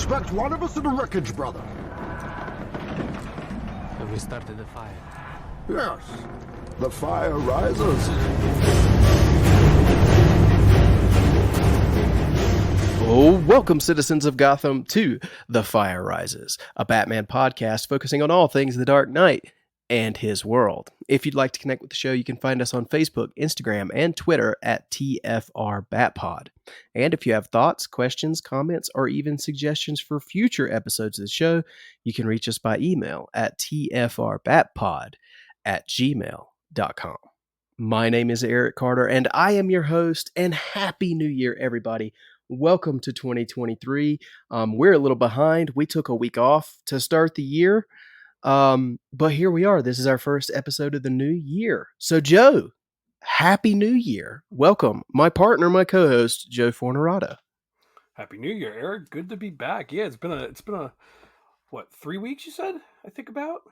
expect one of us in the wreckage, brother. And we started the fire. Yes. The fire rises. Oh, welcome, citizens of Gotham, to The Fire Rises, a Batman podcast focusing on all things The Dark Knight and his world. If you'd like to connect with the show, you can find us on Facebook, Instagram, and Twitter at TFRBatPod. And if you have thoughts, questions, comments, or even suggestions for future episodes of the show, you can reach us by email at tfrbatpod@gmail.com. My name is Eric Carter, and I am your host, and Happy New Year, everybody. Welcome to 2023. We're a little behind. We took a week off to start the year, but here we are. This is our first episode of the new year. So, Joe, Happy New Year. Welcome. My partner, my co-host, Joe Fornerado. Happy New Year, Eric. Good to be back. Yeah, it's been a what, 3 weeks you said? I think about?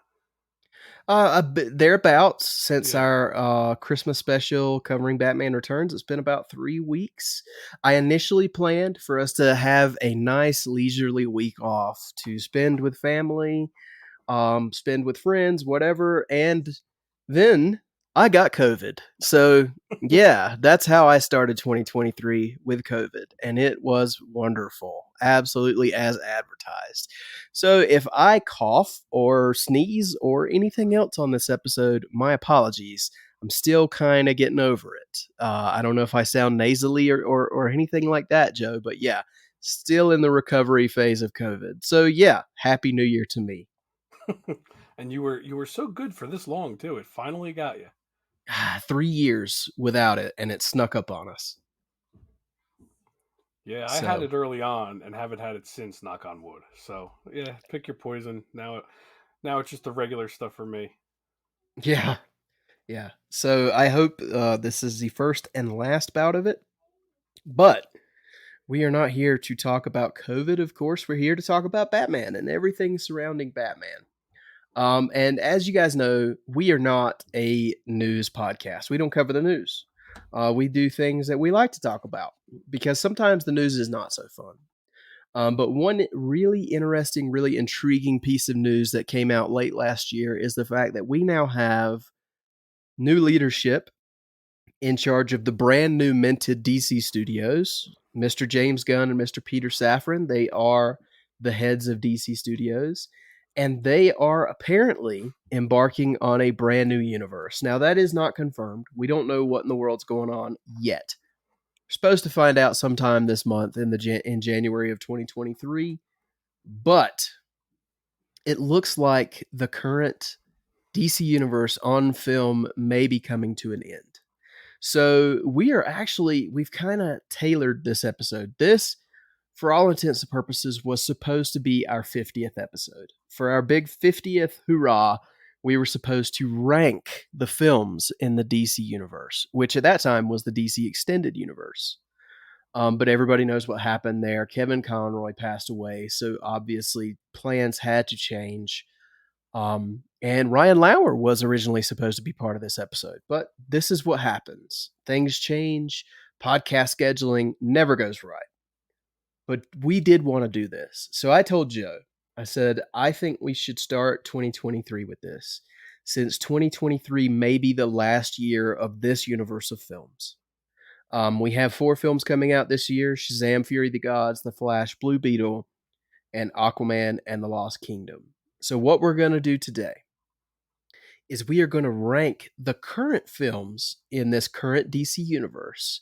A bit thereabouts since our Christmas special covering Batman Returns. It's been about 3 weeks. I initially planned for us to have a nice leisurely week off to spend with family, spend with friends, whatever. And then I got COVID. So yeah, that's how I started 2023 with COVID. And it was wonderful. Absolutely as advertised. So if I cough or sneeze or anything else on this episode, my apologies. I'm still kind of getting over it. I don't know if I sound nasally or anything like that, Joe, but yeah, still in the recovery phase of COVID. So yeah, Happy New Year to me. And you were so good for this long too. It finally got you. 3 years without it, and it snuck up on us. Yeah, I had it early on and haven't had it since, knock on wood. So yeah, pick your poison. Now it's just the regular stuff for me. Yeah. So I hope this is the first and last bout of it. But we are not here to talk about COVID, of course. We're here to talk about Batman and everything surrounding Batman. And as you guys know, we are not a news podcast. We don't cover the news. We do things that we like to talk about because sometimes the news is not so fun. But one really interesting, really intriguing piece of news that came out late last year is the fact that we now have new leadership in charge of the brand new minted DC Studios. Mr. James Gunn and Mr. Peter Safran, they are the heads of DC Studios. And they are apparently embarking on a brand new universe. Now, that is not confirmed. We don't know what in the world's going on yet. We're supposed to find out sometime this month in January of 2023. But it looks like the current DC universe on film may be coming to an end. So we've kind of tailored this episode. This, for all intents and purposes, was supposed to be our 50th episode. For our big 50th hurrah, we were supposed to rank the films in the DC universe, which at that time was the DC Extended Universe. But everybody knows what happened there. Kevin Conroy passed away, so obviously plans had to change. And Ryan Lauer was originally supposed to be part of this episode, but this is what happens. Things change. Podcast scheduling never goes right. But we did want to do this. So I told Joe, I said, I think we should start 2023 with this, since 2023 may be the last year of this universe of films. We have 4 films coming out this year: Shazam! Fury of the Gods, The Flash, Blue Beetle, and Aquaman and the Lost Kingdom. So what we're going to do today is we are going to rank the current films in this current DC universe,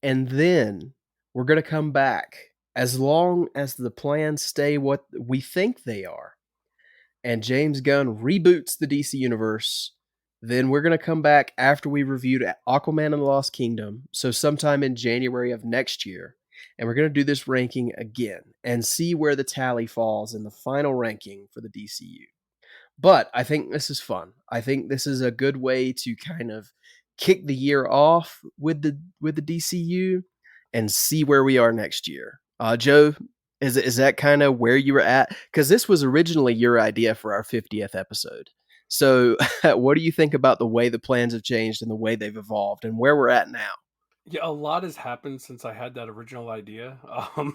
and then we're going to come back as long as the plans stay what we think they are, and James Gunn reboots the DC universe, then we're going to come back after we reviewed Aquaman and the Lost Kingdom, so sometime in January of next year, and we're going to do this ranking again and see where the tally falls in the final ranking for the DCU. But I think this is fun. I think this is a good way to kind of kick the year off with the DCU and see where we are next year. Joe, is that kind of where you were at? Because this was originally your idea for our 50th episode. So what do you think about the way the plans have changed and the way they've evolved and where we're at now? Yeah, a lot has happened since I had that original idea. And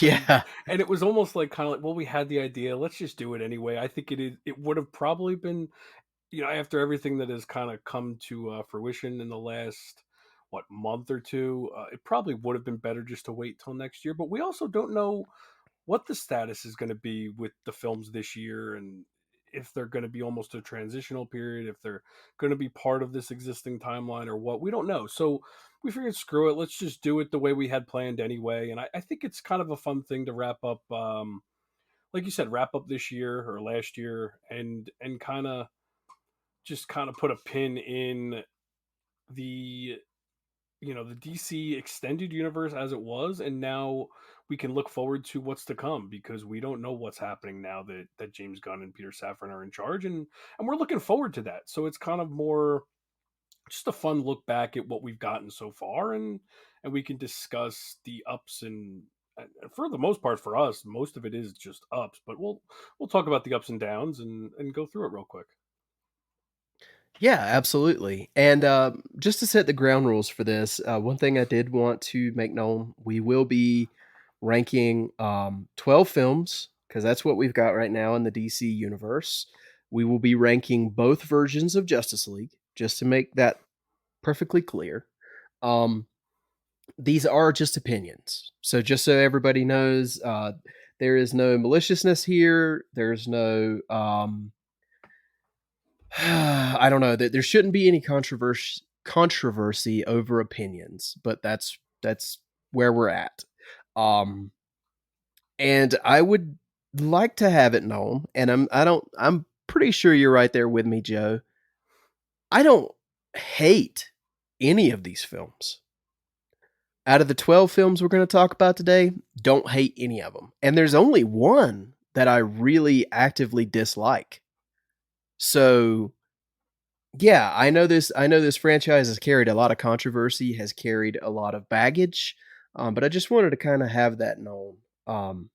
Yeah. and it was almost like kind of like, well, we had the idea, let's just do it anyway. I think it would have probably been, after everything that has kind of come to fruition in the last month or two, it probably would have been better just to wait till next year. But we also don't know what the status is going to be with the films this year, and if they're going to be almost a transitional period, if they're going to be part of this existing timeline or what, we don't know. So we figured, screw it, let's just do it the way we had planned anyway. And I think it's kind of a fun thing to wrap up, like you said, wrap up this year or last year, and kind of just kind of put a pin in the the DC extended universe as it was, and now we can look forward to what's to come, because we don't know what's happening now that James Gunn and Peter Safran are in charge, and we're looking forward to that. So it's kind of more just a fun look back at what we've gotten so far, and we can discuss the ups and for the most part, for us, most of it is just ups, but we'll talk about the ups and downs and go through it real quick. Yeah, absolutely. And just to set the ground rules for this, one thing I did want to make known, we will be ranking 12 films, because that's what we've got right now in the DC universe. We will be ranking both versions of Justice League, just to make that perfectly clear. Um, these are just opinions. So just so everybody knows, there is no maliciousness here. There's no I don't know, that there shouldn't be any controversy over opinions, but that's where we're at. Um and I would like to have it known, and I'm pretty sure you're right there with me, Joe. I don't hate any of these films. Out of the 12 films we're going to talk about today, don't hate any of them. And there's only one that I really actively dislike. So, yeah, I know this franchise has carried a lot of controversy, has carried a lot of baggage, but I just wanted to kind of have that known. Um,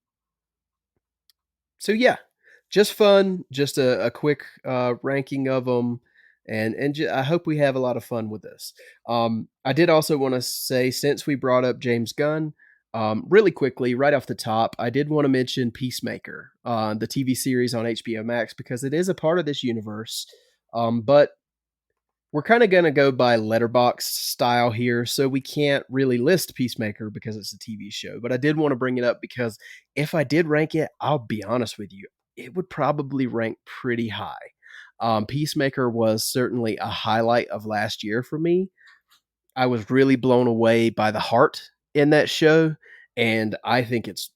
so yeah, just fun, just a quick ranking of them, and I hope we have a lot of fun with this. I did also want to say, since we brought up James Gunn, really quickly, right off the top, I did want to mention Peacemaker, the TV series on HBO Max, because it is a part of this universe. But we're kind of going to go by letterbox style here, so we can't really list Peacemaker because it's a TV show. But I did want to bring it up because if I did rank it, I'll be honest with you, it would probably rank pretty high. Peacemaker was certainly a highlight of last year for me. I was really blown away by the heart in that show, and I think it's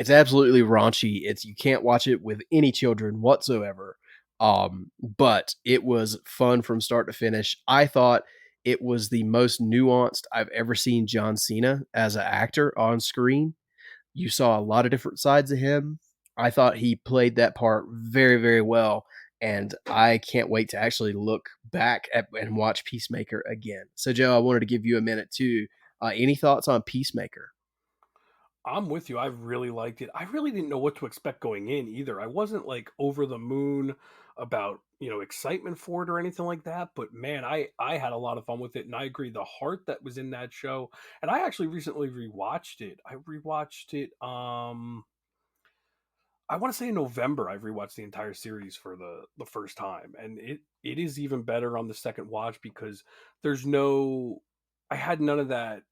absolutely raunchy. It's You can't watch it with any children whatsoever. But it was fun from start to finish. I thought it was the most nuanced I've ever seen John Cena as an actor on screen. You saw a lot of different sides of him. I thought he played that part very, very well, and I can't wait to actually look back at and watch Peacemaker again. So, Joe, I wanted to give you a minute too. Any thoughts on Peacemaker? I'm with you. I really liked it. I really didn't know what to expect going in either. I wasn't like over the moon about, excitement for it or anything like that, but man, I had a lot of fun with it, and I agree, the heart that was in that show. And I actually recently rewatched it. I rewatched it I want to say in November. I rewatched the entire series for the first time, and it is even better on the second watch, because there's no I had none of that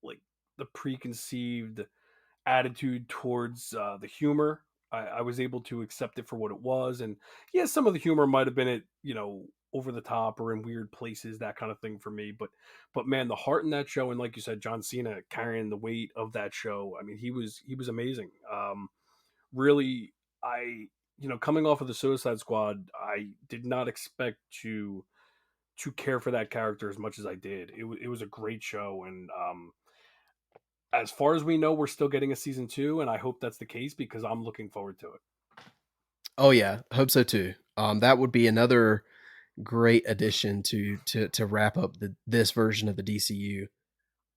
like the preconceived attitude towards the humor. I was able to accept it for what it was, and yeah, some of the humor might have been over the top or in weird places, that kind of thing for me. But man, the heart in that show, and like you said, John Cena carrying the weight of that show. I mean, he was amazing. Really, I coming off of the Suicide Squad, I did not expect to care for that character as much as I did. It was a great show, and as far as we know, we're still getting a season two, and I hope that's the case, because I'm looking forward to it. Oh yeah, hope so too. That would be another great addition to wrap up this version of the DCU.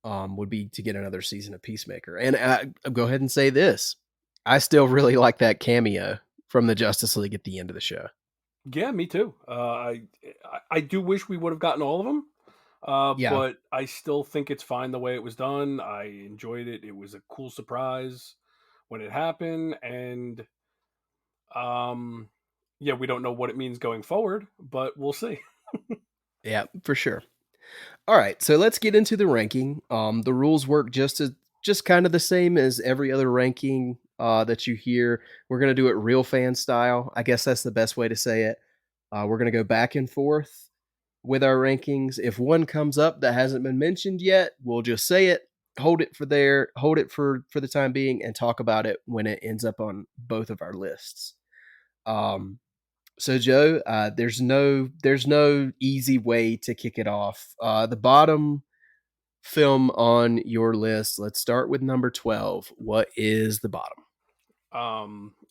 Would be to get another season of Peacemaker. And I'll go ahead and say this: I still really like that cameo from the Justice League at the end of the show. Yeah, me too. I do wish we would have gotten all of them. Yeah. But I still think it's fine the way it was done. I enjoyed it. It was a cool surprise when it happened, and um, yeah, we don't know what it means going forward, but we'll see. Yeah, for sure. All right, so let's get into the ranking. The rules work just kind of the same as every other ranking that you hear. We're gonna do it real fan style. I guess that's the best way to say it. We're gonna go back and forth with our rankings. If one comes up that hasn't been mentioned yet, we'll just say it, hold it for the time being, and talk about it when it ends up on both of our lists. Um, so Joe, there's no easy way to kick it off. The bottom film on your list. Let's start with number 12. What is the bottom?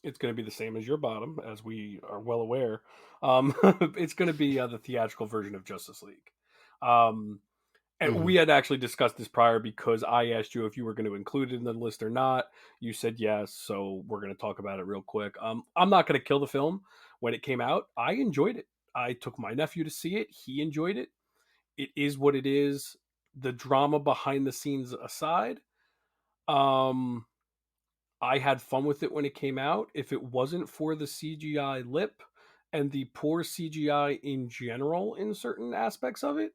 It's going to be the same as your bottom, as we are well aware. It's going to be the theatrical version of Justice League. Um, and Mhm. we had actually discussed this prior because I asked you if you were going to include it in the list or not. You said yes, so we're going to talk about it real quick. I'm not going to kill the film. When it came out, I enjoyed it. I took my nephew to see it. He enjoyed it. It is what it is. The drama behind the scenes aside, um, I had fun with it when it came out. If it wasn't for the CGI lip and the poor CGI in general in certain aspects of it,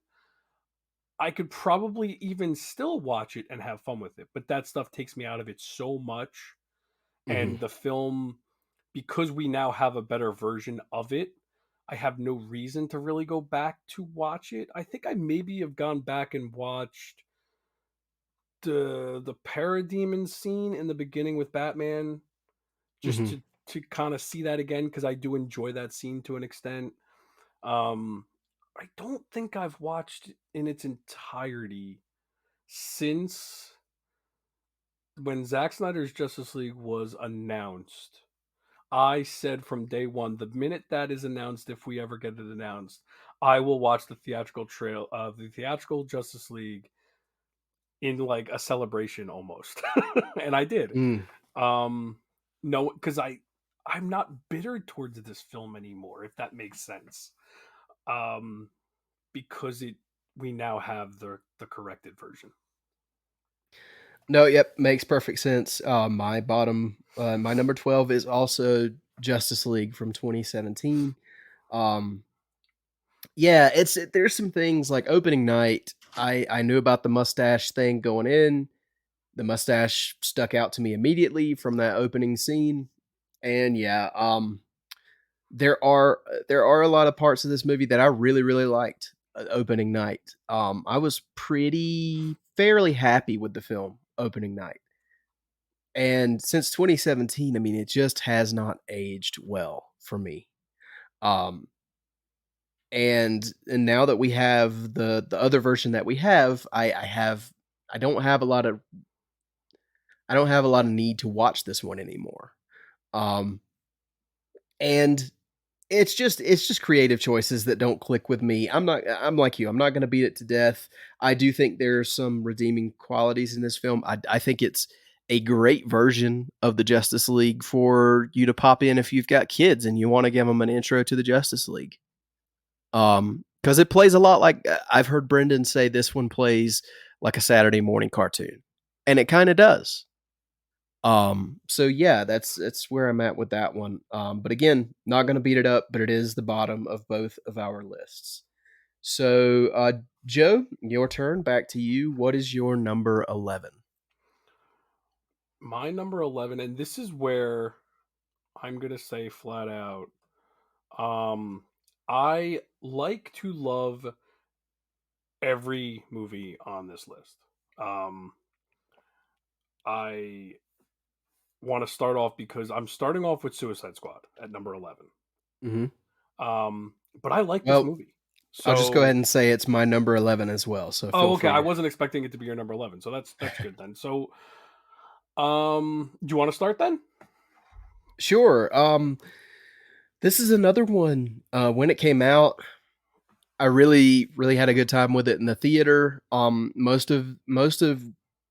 I could probably even still watch it and have fun with it. But that stuff takes me out of it so much. Mhm. And the film, because we now have a better version of it, I have no reason to really go back to watch it. I think I maybe have gone back and watched the parademon scene in the beginning with Batman just Mhm. to kind of see that again because I do enjoy that scene to an extent. Um, I don't think I've watched it in its entirety since when Zack Snyder's Justice League was announced. I said from day one, the minute that is announced, if we ever get it announced, I will watch the theatrical trail of the theatrical Justice League in like a celebration almost, and I did. Mm. Um, no, because I'm not bitter towards this film anymore, if that makes sense. Um, because it we now have the corrected version. No, yep, makes perfect sense. My number 12 is also Justice League from 2017. Um, yeah, there's some things like opening night. I knew about the mustache thing going in. The mustache stuck out to me immediately from that opening scene, and yeah, there are a lot of parts of this movie that I really liked. Opening night, I was pretty fairly happy with the film opening night, and since 2017, I mean, it just has not aged well for me. Um, and now that we have the other version that we have, I don't have a lot of I don't have a lot of need to watch this one anymore. Um, and it's just creative choices that don't click with me. I'm like you. I'm not going to beat it to death. I do think there's some redeeming qualities in this film. I think it's a great version of the Justice League for you to pop in if you've got kids and you want to give them an intro to the Justice League. Because it plays a lot like I've heard Brendan say this one plays like a Saturday morning cartoon, and it kind of does. So yeah, that's where I'm at with that one. But again, not gonna beat it up, but it is the bottom of both of our lists. So Joe, your turn. Back to you. What is your number 11? My number 11, and this is where I'm gonna say flat out, um, I like to love every movie on this list. Um, I want to start off because I'm starting off with Suicide Squad at number 11. Mm-hmm. But I like this Well, movie. I'll just go So, ahead and say it's my number 11 as well. So feel oh, okay. free I to. wasn't expecting it to be your number 11, so that's good then. So, do you want to start then? Sure. This is another one. When it came out, I really had a good time with it in the theater. Most of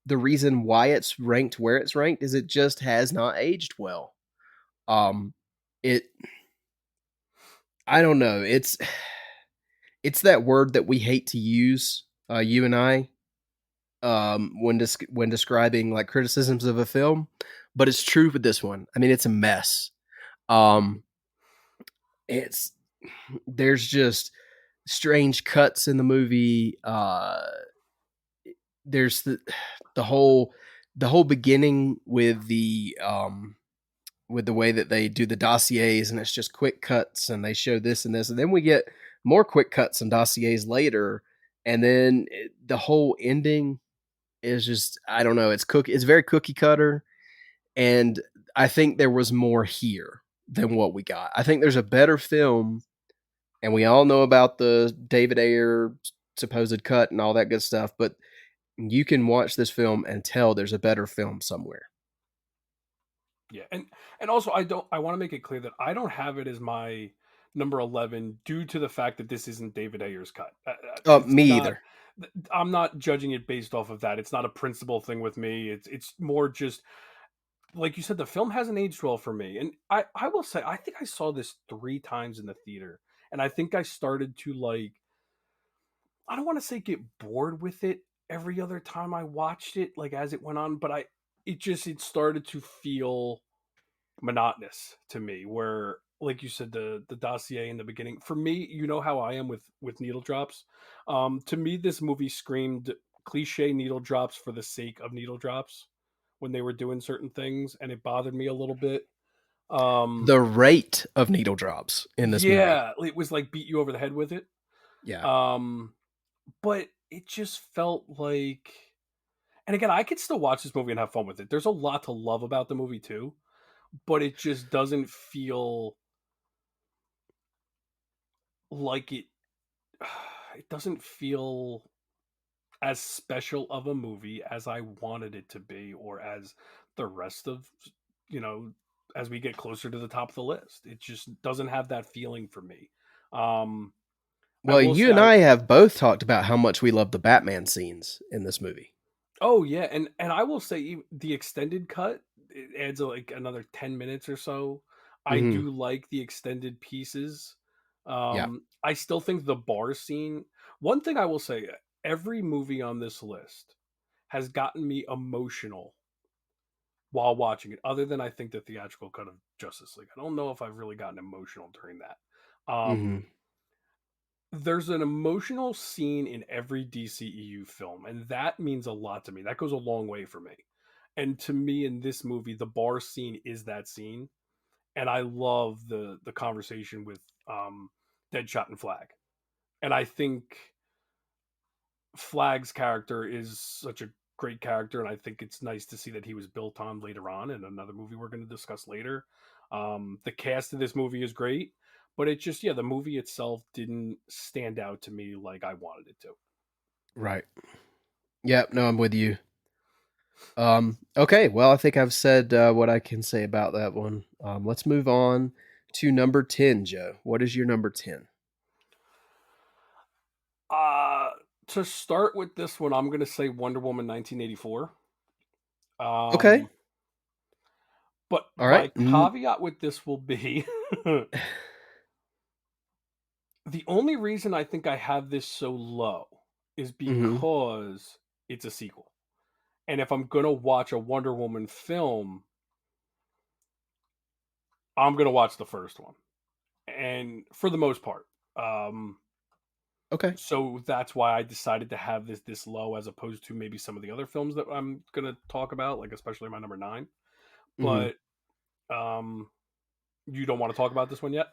the reason why it's ranked where it's ranked is it just has not aged well. Um, it I don't know. It's that word that we hate to use. you and I, when describing like criticisms of a film, but it's true with this one. I mean, it's a mess. Um, it's there's just strange cuts in the movie. There's the whole the whole beginning with the way that they do the dossiers, and it's just quick cuts, and they show this and this, and then we get more quick cuts and dossiers later, and then the whole ending is just, I don't know. It's very cookie cutter, and I think there was more here than what we got. I think there's a better film, and we all know about the David Ayer supposed cut and all that good stuff, but you can watch this film and tell there's a better film somewhere. Yeah, and also I want to make it clear that I don't have it as my number 11 due to the fact that this isn't David Ayer's cut. It's Me not. either. I'm not judging it based off of that. It's not a principal thing with me. It's more just like you said. The film hasn't aged well for me, and I will say I think I saw this 3 times in the theater, and I think I started to like. I don't want to say get bored with it every other time I watched it, like as it went on, but it started to feel monotonous to me, where like you said, the dossier in the beginning for me, you know how I am with needle drops. To me this movie screamed cliche needle drops for the sake of needle drops when they were doing certain things, and it bothered me a little bit. um The rate of needle drops in this movie. yeah, it was like beat you over the head with it. Yeah. um but it just felt like, and again, I could still watch this movie and have fun with it. There's a lot to love about the movie too, but it just doesn't feel like it doesn't feel as special of a movie as I wanted it to be, or as the rest of, you know, as we get closer to the top of the list. It just doesn't have that feeling for me. Um, I Well, will you say, and I have both talked about how much we love the Batman scenes in this movie. oh yeah, and I will say the extended cut, it adds like another 10 minutes or so. I Hmm. do like the extended pieces. Yeah. I still think the bar scene. One thing I will say, every movie on this list has gotten me emotional while watching it, other than I think the theatrical cut of Justice League. I don't know if I've really gotten emotional during that. Hmm. There's an emotional scene in every DCEU film, and that means a lot to me. That goes a long way for me. And to me, in this movie, the bar scene is that scene, and I love the conversation with Deadshot and Flag. And I think Flag's character is such a great character, and I think it's nice to see that he was built on later on in another movie we're going to discuss later. The cast of this movie is great, but it just, yeah, the movie itself didn't stand out to me like I wanted it to. Right. Yep. No, I'm with you. Okay. Well, I think I've said what I can say about that one. Let's move on to number 10, Joe. What is your number 10? Uh, to start with this one, I'm going to say Wonder Woman 1984. Okay. Um, but All my right. caveat with this will be the only reason I think I have this so low is Mm-hmm. because it's a sequel. And if I'm going to watch a Wonder Woman film, I'm going to watch the first one. And for the most part. Um, Okay. so that's why I decided to have this low as opposed to maybe some of the other films that I'm going to talk about, like especially my number 9. Mm-hmm. But um, you don't want to talk about this one yet?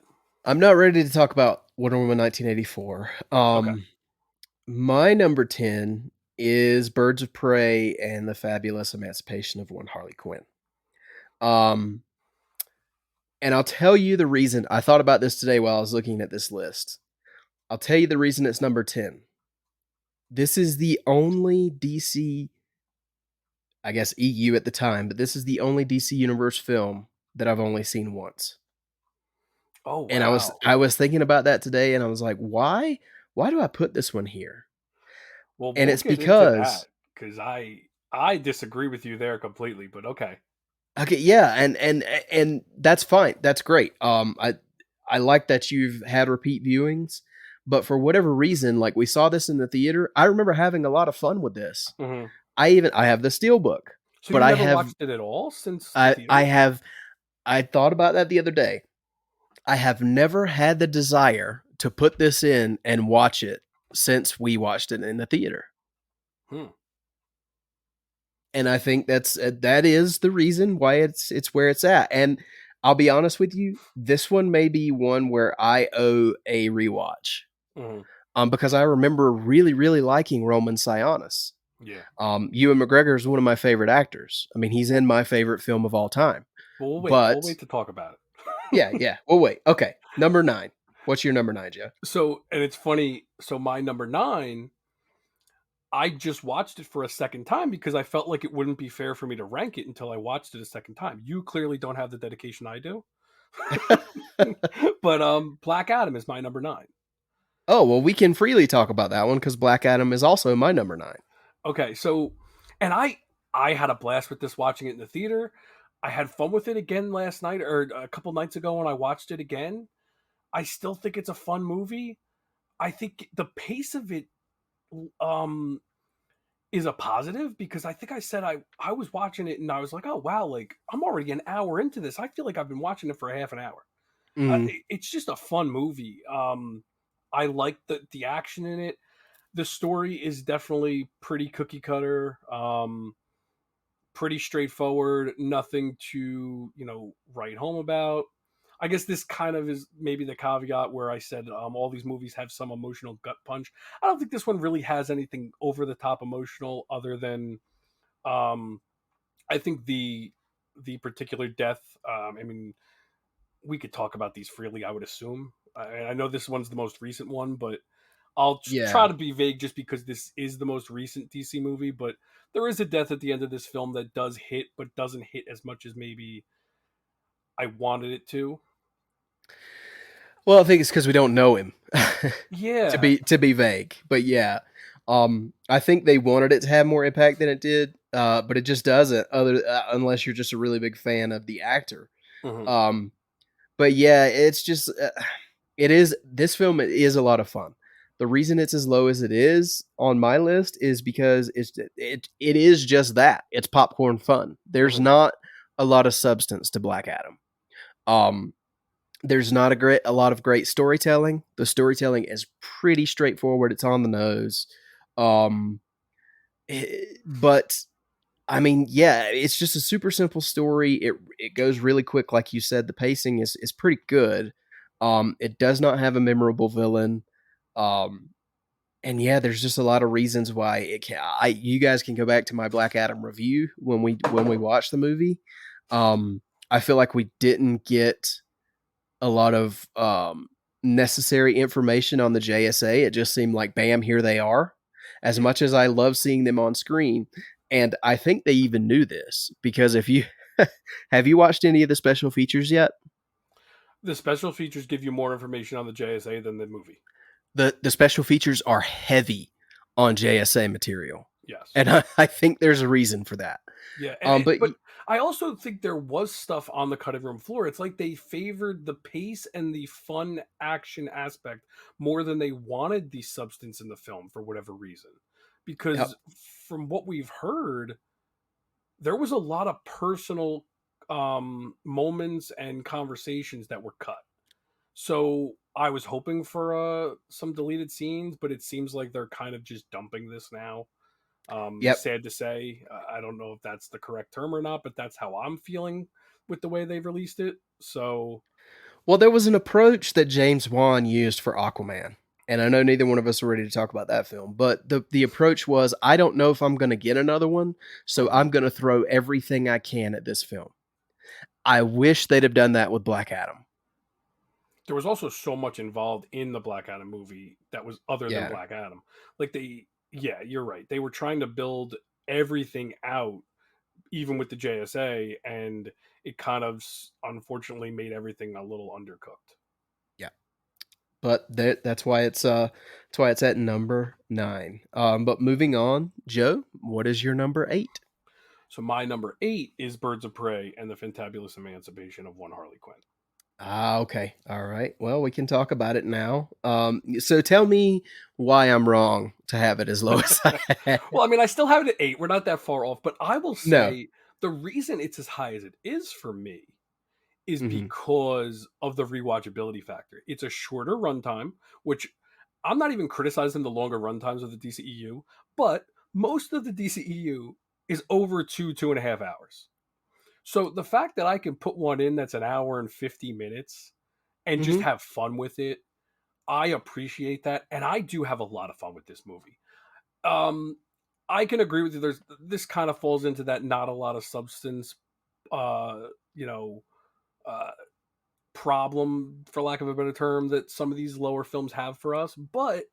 I'm not ready to talk about Wonder Woman 1984. Okay. My number 10 is Birds of Prey and the Fabulous Emancipation of One Harley Quinn. Um, and I'll tell you the reason. I thought about this today while I was looking at this list. I'll tell you the reason it's number 10. This is the only DC, I guess EU at the time, but this is the only DC Universe film that I've only seen once. Oh And wow. I was thinking about that today, and I was like, why do I put this one here? Well, And we'll it's get into because that because I disagree with you there completely. But okay. okay, yeah, and that's fine. That's great. I like that you've had repeat viewings, But for whatever reason, like we saw this in the theater, I remember having a lot of fun with this. Mhm. I have the steelbook, So but you never watched it at all since the I theater? have I thought about that the other day. I have never had the desire to put this in and watch it since we watched it in the theater. Hmm. And I think that is the reason why it's where it's at. And I'll be honest with you, this one may be one where I owe a rewatch. Mhm. Because I remember really, really liking Roman Sionis. Yeah. Ewan McGregor is one of my favorite actors. I mean, he's in my favorite film of all time. Well, we'll wait. We'll But wait to talk about it. yeah. Well, wait. Okay, number 9. What's your number 9, Joe? So, and it's funny. So my number 9, I just watched it for a second time because I felt like it wouldn't be fair for me to rank it until I watched it a second time. You clearly don't have the dedication I do. But Black Adam is my number 9. Oh, well, we can freely talk about that one because Black Adam is also my number 9. Okay, so and I had a blast with this watching it in the theater. I had fun with it again last night or a couple nights ago when I watched it again. I still think it's a fun movie. I think the pace of it um is a positive because I think I said I was watching it and I was like, "Oh wow, like I'm already an hour into this. I feel like I've been watching it for a half an hour." Mm, It's just a fun movie. I like the action in it. The story is definitely pretty cookie cutter. Pretty straightforward, nothing to, write home about. I guess this kind of is maybe the caveat where I said all these movies have some emotional gut punch. I don't think this one really has anything over the top emotional other than um, I think the particular death. I mean, we could talk about these freely. I would assume. I know this one's the most recent one, but I'll try yeah. to be vague just because this is the most recent DC movie. But there is a death at the end of this film that does hit, but doesn't hit as much as maybe I wanted it to. Well, I think it's because we don't know him Yeah. to be vague. But yeah, I think they wanted it to have more impact than it did, but it just doesn't. Unless you're just a really big fan of the actor. Hmm. Um, but yeah, it's just it is this film is a lot of fun. The reason it's as low as it is on my list is because it is just that. It's popcorn fun. There's Hmm. not a lot of substance to Black Adam. Um, there's not a lot of great storytelling. The storytelling is pretty straightforward. It's on the nose. Um, but I mean, yeah, it's just a super simple story. It goes really quick, like you said. The pacing is pretty good. It does not have a memorable villain. Um, and yeah, there's just a lot of reasons why it can. You guys can go back to my Black Adam review when we watch the movie. Um, I feel like we didn't get a lot of necessary information on the JSA. It just seemed like, bam, here they are. As Yeah. much as I love seeing them on screen, and I think they even knew this because if you have you watched any of the special features yet? The special features give you more information on the JSA than the movie. The special features are heavy on JSA material, Yes. and I think there's a reason for that. Yeah, But but I also think there was stuff on the cutting room floor. It's like they favored the pace and the fun action aspect more than they wanted the substance in the film for whatever reason. yep, Because from what we've heard, there was a lot of personal moments and conversations that were cut. So I was hoping for some deleted scenes, but it seems like they're kind of just dumping this now. yep. Sad to say, I don't know if that's the correct term or not, but that's how I'm feeling with the way they've released it. So, Well, there was an approach that James Wan used for Aquaman. And I know neither one of us are ready to talk about that film, but the approach was, I don't know if I'm going to get another one, so mhm. I'm going to throw everything I can at this film. I wish they'd have done that with Black Adam. There was also so much involved in the Black Adam movie that was other than Yeah. Black Adam. Like yeah, you're right. They were trying to build everything out, even with the JSA, and it kind of unfortunately made everything a little undercooked. Yeah. But that's why it's at number 9. But moving on, Joe, what is your number 8? So my number 8 is Birds of Prey and the Fantabulous Emancipation of One Harley Quinn. Ah, okay. All right. Well, we can talk about it now. So tell me why I'm wrong to have it as low as I had. Well, I mean, I still have it at 8. We're not that far off, but I will No. say the reason it's as high as it is for me is Hmm. because of the rewatchability factor. It's a shorter runtime, which I'm not even criticizing the longer runtimes of the DCEU, but most of the DCEU is over 2.5 hours. So the fact that I can put one in that's an hour and 50 minutes and just Hmm. have fun with it, I appreciate that. And I do have a lot of fun with this movie. Um, I can agree with you. This kind of falls into that not a lot of substance, you know, uh, problem, for lack of a better term, that some of these lower films have for us. But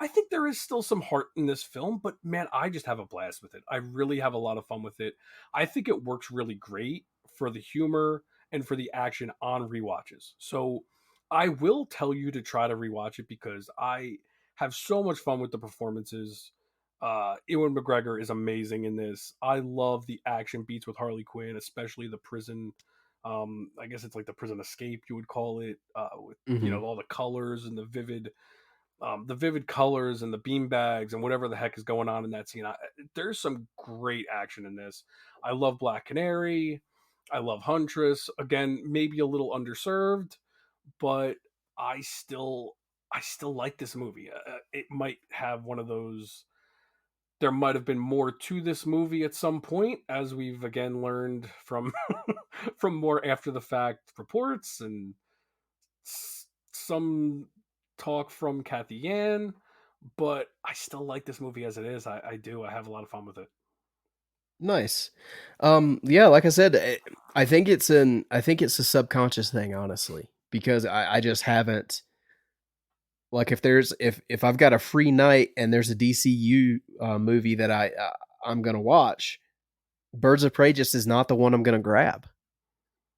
I think there is still some heart in this film. But man, I just have a blast with it. I really have a lot of fun with it. I think it works really great for the humor and for the action on rewatches. So I will tell you to try to rewatch it because I have so much fun with the performances. Ewan McGregor is amazing in this. I love the action beats with Harley Quinn, especially the prison. I guess it's like the prison escape you would call it, with Hmm. all the colors and the vivid colors and the bean bags and whatever the heck is going on in that scene. There's some great action in this. I love Black Canary. I love Huntress. Again, maybe a little underserved, but I still I still like this movie. It might have one of those. There might have been more to this movie at some point, as we've again learned from from more after the fact reports and some talk from Kathy Yan, but I still like this movie as it is. I do. I have a lot of fun with it. Nice. Yeah, like I said, I think it's a subconscious thing, honestly, because I just haven't, like, if I've got a free night and there's a DCU movie that I'm gonna watch, Birds of Prey just is not the one I'm gonna grab.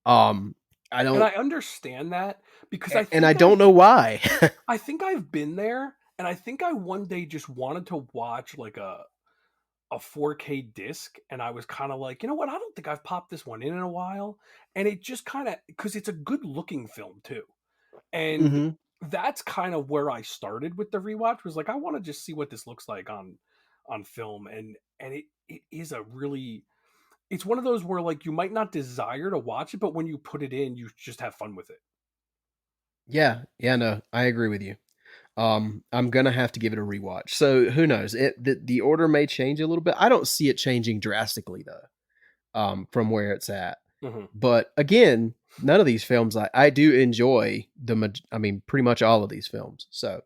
Um, I And don't, I understand that because I and I think don't know why. I've been there, and I think I one day just wanted to watch like a 4K disc, and I was kind of like, you know what? I don't think I've popped this one in a while, and it just kind of because it's a good looking film too, and Hmm. that's kind of where I started with the rewatch. Was like I want to just see what this looks like on film, and it is a really it's one of those where like you might not desire to watch it, but when you put it in, you just have fun with it. Yeah, yeah, no, I agree with you. I'm gonna have to give it a rewatch. So who knows? The order may change a little bit. I don't see it changing drastically though, from where it's at. Hmm. But again, none of these films I do enjoy I mean, pretty much all of these films. So,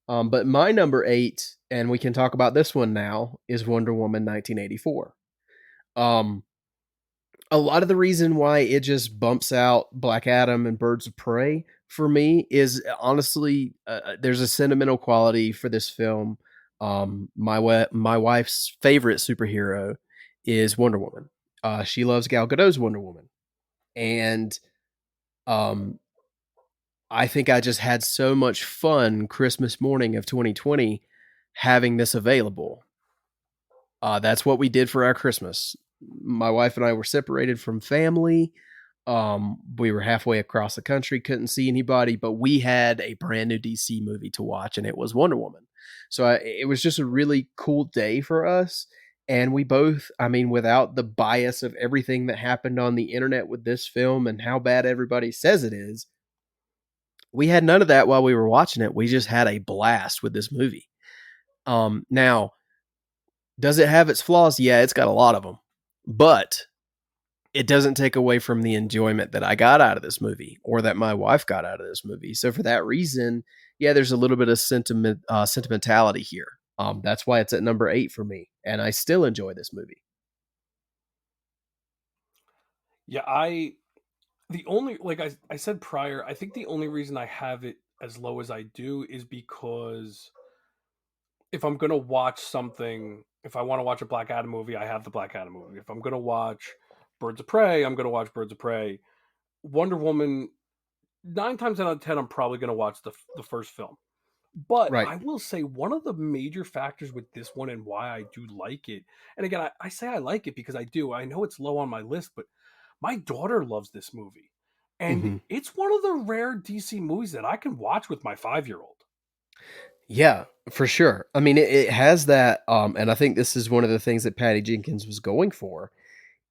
but my number 8, and we can talk about this one now, is Wonder Woman 1984. Um, a lot of the reason why it just bumps out Black Adam and Birds of Prey for me is honestly, there's a sentimental quality for this film. My wife's favorite superhero is Wonder Woman. She loves Gal Gadot's Wonder Woman, and um, I think I just had so much fun Christmas morning of 2020 having this available. That's what we did for our Christmas. My wife and I were separated from family. We were halfway across the country, couldn't see anybody, but we had a brand new DC movie to watch, and it was Wonder Woman. So it was just a really cool day for us. And we both, I mean, without the bias of everything that happened on the internet with this film and how bad everybody says it is, we had none of that while we were watching it. We just had a blast with this movie. Now, does it have its flaws? Yeah, it's got a lot of them, but it doesn't take away from the enjoyment that I got out of this movie or that my wife got out of this movie. So for that reason, yeah, there's a little bit of sentimentality here. That's why it's at number 8 for me, and I still enjoy this movie. Yeah, the only like I said prior, I think the only reason I have it as low as I do is because if I'm gonna watch something, if I want to watch a Black Adam movie, I have the Black Adam movie. If I'm gonna watch Birds of Prey, I'm gonna watch Birds of Prey. Wonder Woman, 9 times out of 10, I'm probably gonna watch the first film. But Right. I will say one of the major factors with this one and why I do like it, and again, I say I like it because I do. I know it's low on my list, but my daughter loves this movie. And Hmm. it's one of the rare DC movies that I can watch with my 5-year-old. Yeah, for sure. I mean, it has that, and I think this is one of the things that Patty Jenkins was going for.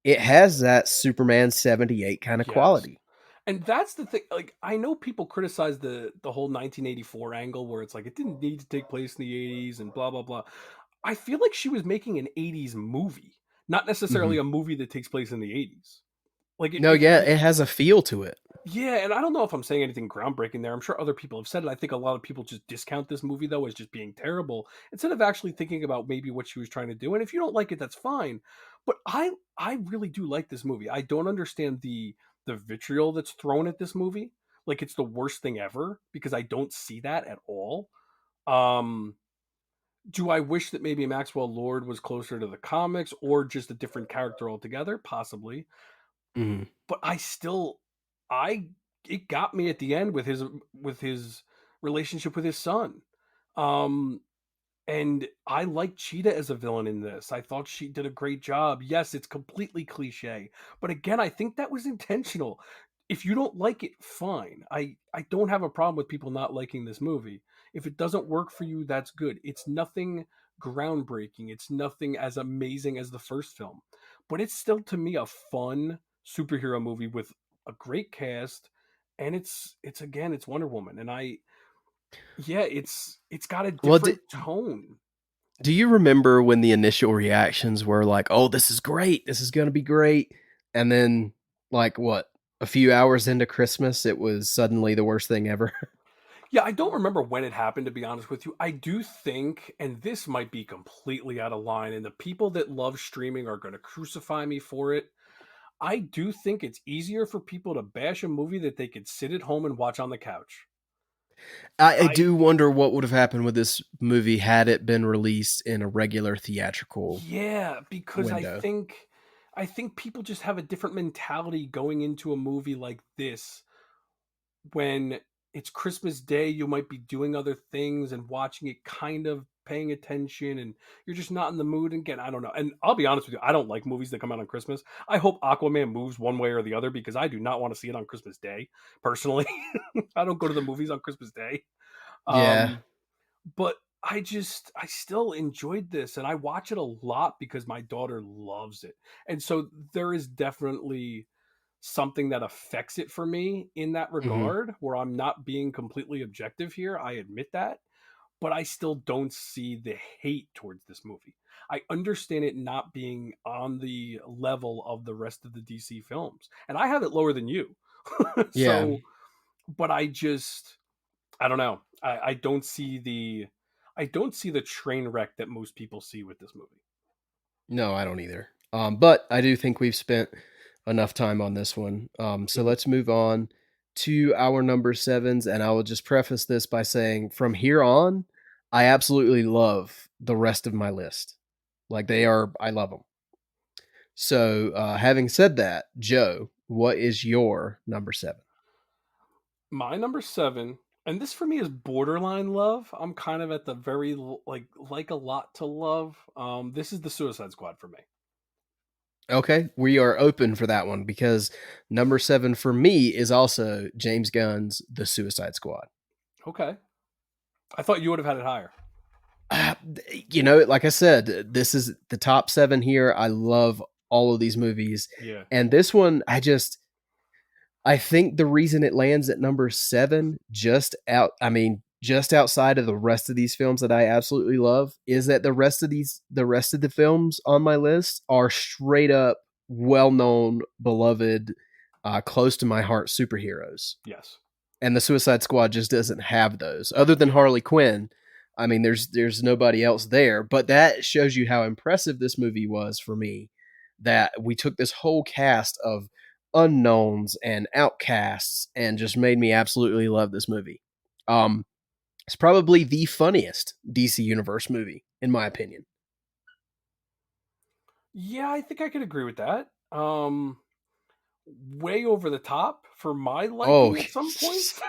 It has that Superman 78 kind of Yes. quality. And that's the thing. Like, I know people criticize the whole 1984 angle where it's like it didn't need to take place in the 80s and blah blah blah. I feel like she was making an 80s movie, not Hmm. necessarily a movie that takes place in the 80s. Like No, yeah, it has a feel to it. yeah, and I don't know if I'm saying anything groundbreaking there. I'm sure other people have said it. I think a lot of people just discount this movie though as just being terrible instead of actually thinking about maybe what she was trying to do. And if you don't like it, that's fine. But I really do like this movie. I don't understand the vitriol that's thrown at this movie. Like it's the worst thing ever because I don't see that at all. Um do I wish that maybe Maxwell Lord was closer to the comics or just a different character altogether? Possibly, Hmm. but I still I it got me at the end with his relationship with his son. Um and I like Cheetah as a villain in this. I thought she did a great job. Yes, it's completely cliche, but again, I think that was intentional. If you don't like it, fine. I don't have a problem with people not liking this movie. If it doesn't work for you, that's good. It's nothing groundbreaking. It's nothing as amazing as the first film, but it's still to me a fun superhero movie with a great cast, and it's again, it's Wonder Woman, and yeah, it's got a Well, different tone. do you remember when the initial reactions were like, "Oh, this is great. This is going to be great." And then like what? A few hours into Christmas, it was suddenly the worst thing ever. Yeah, I don't remember when it happened, to be honest with you. I do think, and this might be completely out of line, and the people that love streaming are going to crucify me for it. I do think it's easier for people to bash a movie that they could sit at home and watch on the couch. I I do wonder what would have happened with this movie had it been released in a regular theatrical Yeah, because window. I think people just have a different mentality going into a movie like this when it's Christmas Day, you might be doing other things and watching it, kind of paying attention, and you're just not in the mood. And again, I don't know. And I'll be honest with you, I don't like movies that come out on Christmas. I hope Aquaman moves one way or the other because I do not want to see it on Christmas Day. Personally, I don't go to the movies on Christmas Day. Yeah. Um, but I still enjoyed this, and I watch it a lot because my daughter loves it, and so there is definitely something that affects it for me in that Mhm. regard where I'm not being completely objective here. I admit that, but I still don't see the hate towards this movie. I understand it not being on the level of the rest of the DC films, and I have it lower than you. Yeah. So, but I don't know. I don't see I don't see the train wreck that most people see with this movie. No, I don't either. But I do think we've spent enough time on this one. So Mhm. let's move on to our number sevens. And I will just preface this by saying from here on, I absolutely love the rest of my list. Like they are, I love them. So having said that, Joe, what is your number seven? My number 7, and this for me is borderline love. I'm kind of at the very like a lot to love. This is the Suicide Squad for me. Okay, we are open for that one because number seven for me is also James Gunn's The Suicide Squad. Okay, I thought you would have had it higher. Uh, like I said, this is the top seven here. I love all of these movies. Yeah. And this one, I think the reason it lands at number seven, just outside of the rest of these films that I absolutely love, is that the rest of the films on my list are straight up well known, beloved, close to my heart superheroes. Yes. And the Suicide Squad just doesn't have those. Other than Harley Quinn, I mean, there's nobody else there. But that shows you how impressive this movie was for me. That we took this whole cast of unknowns and outcasts and just made me absolutely love this movie. It's probably the funniest DC Universe movie, in my opinion. Yeah, I think I could agree with that. Way over the top for my Oh, liking at some points.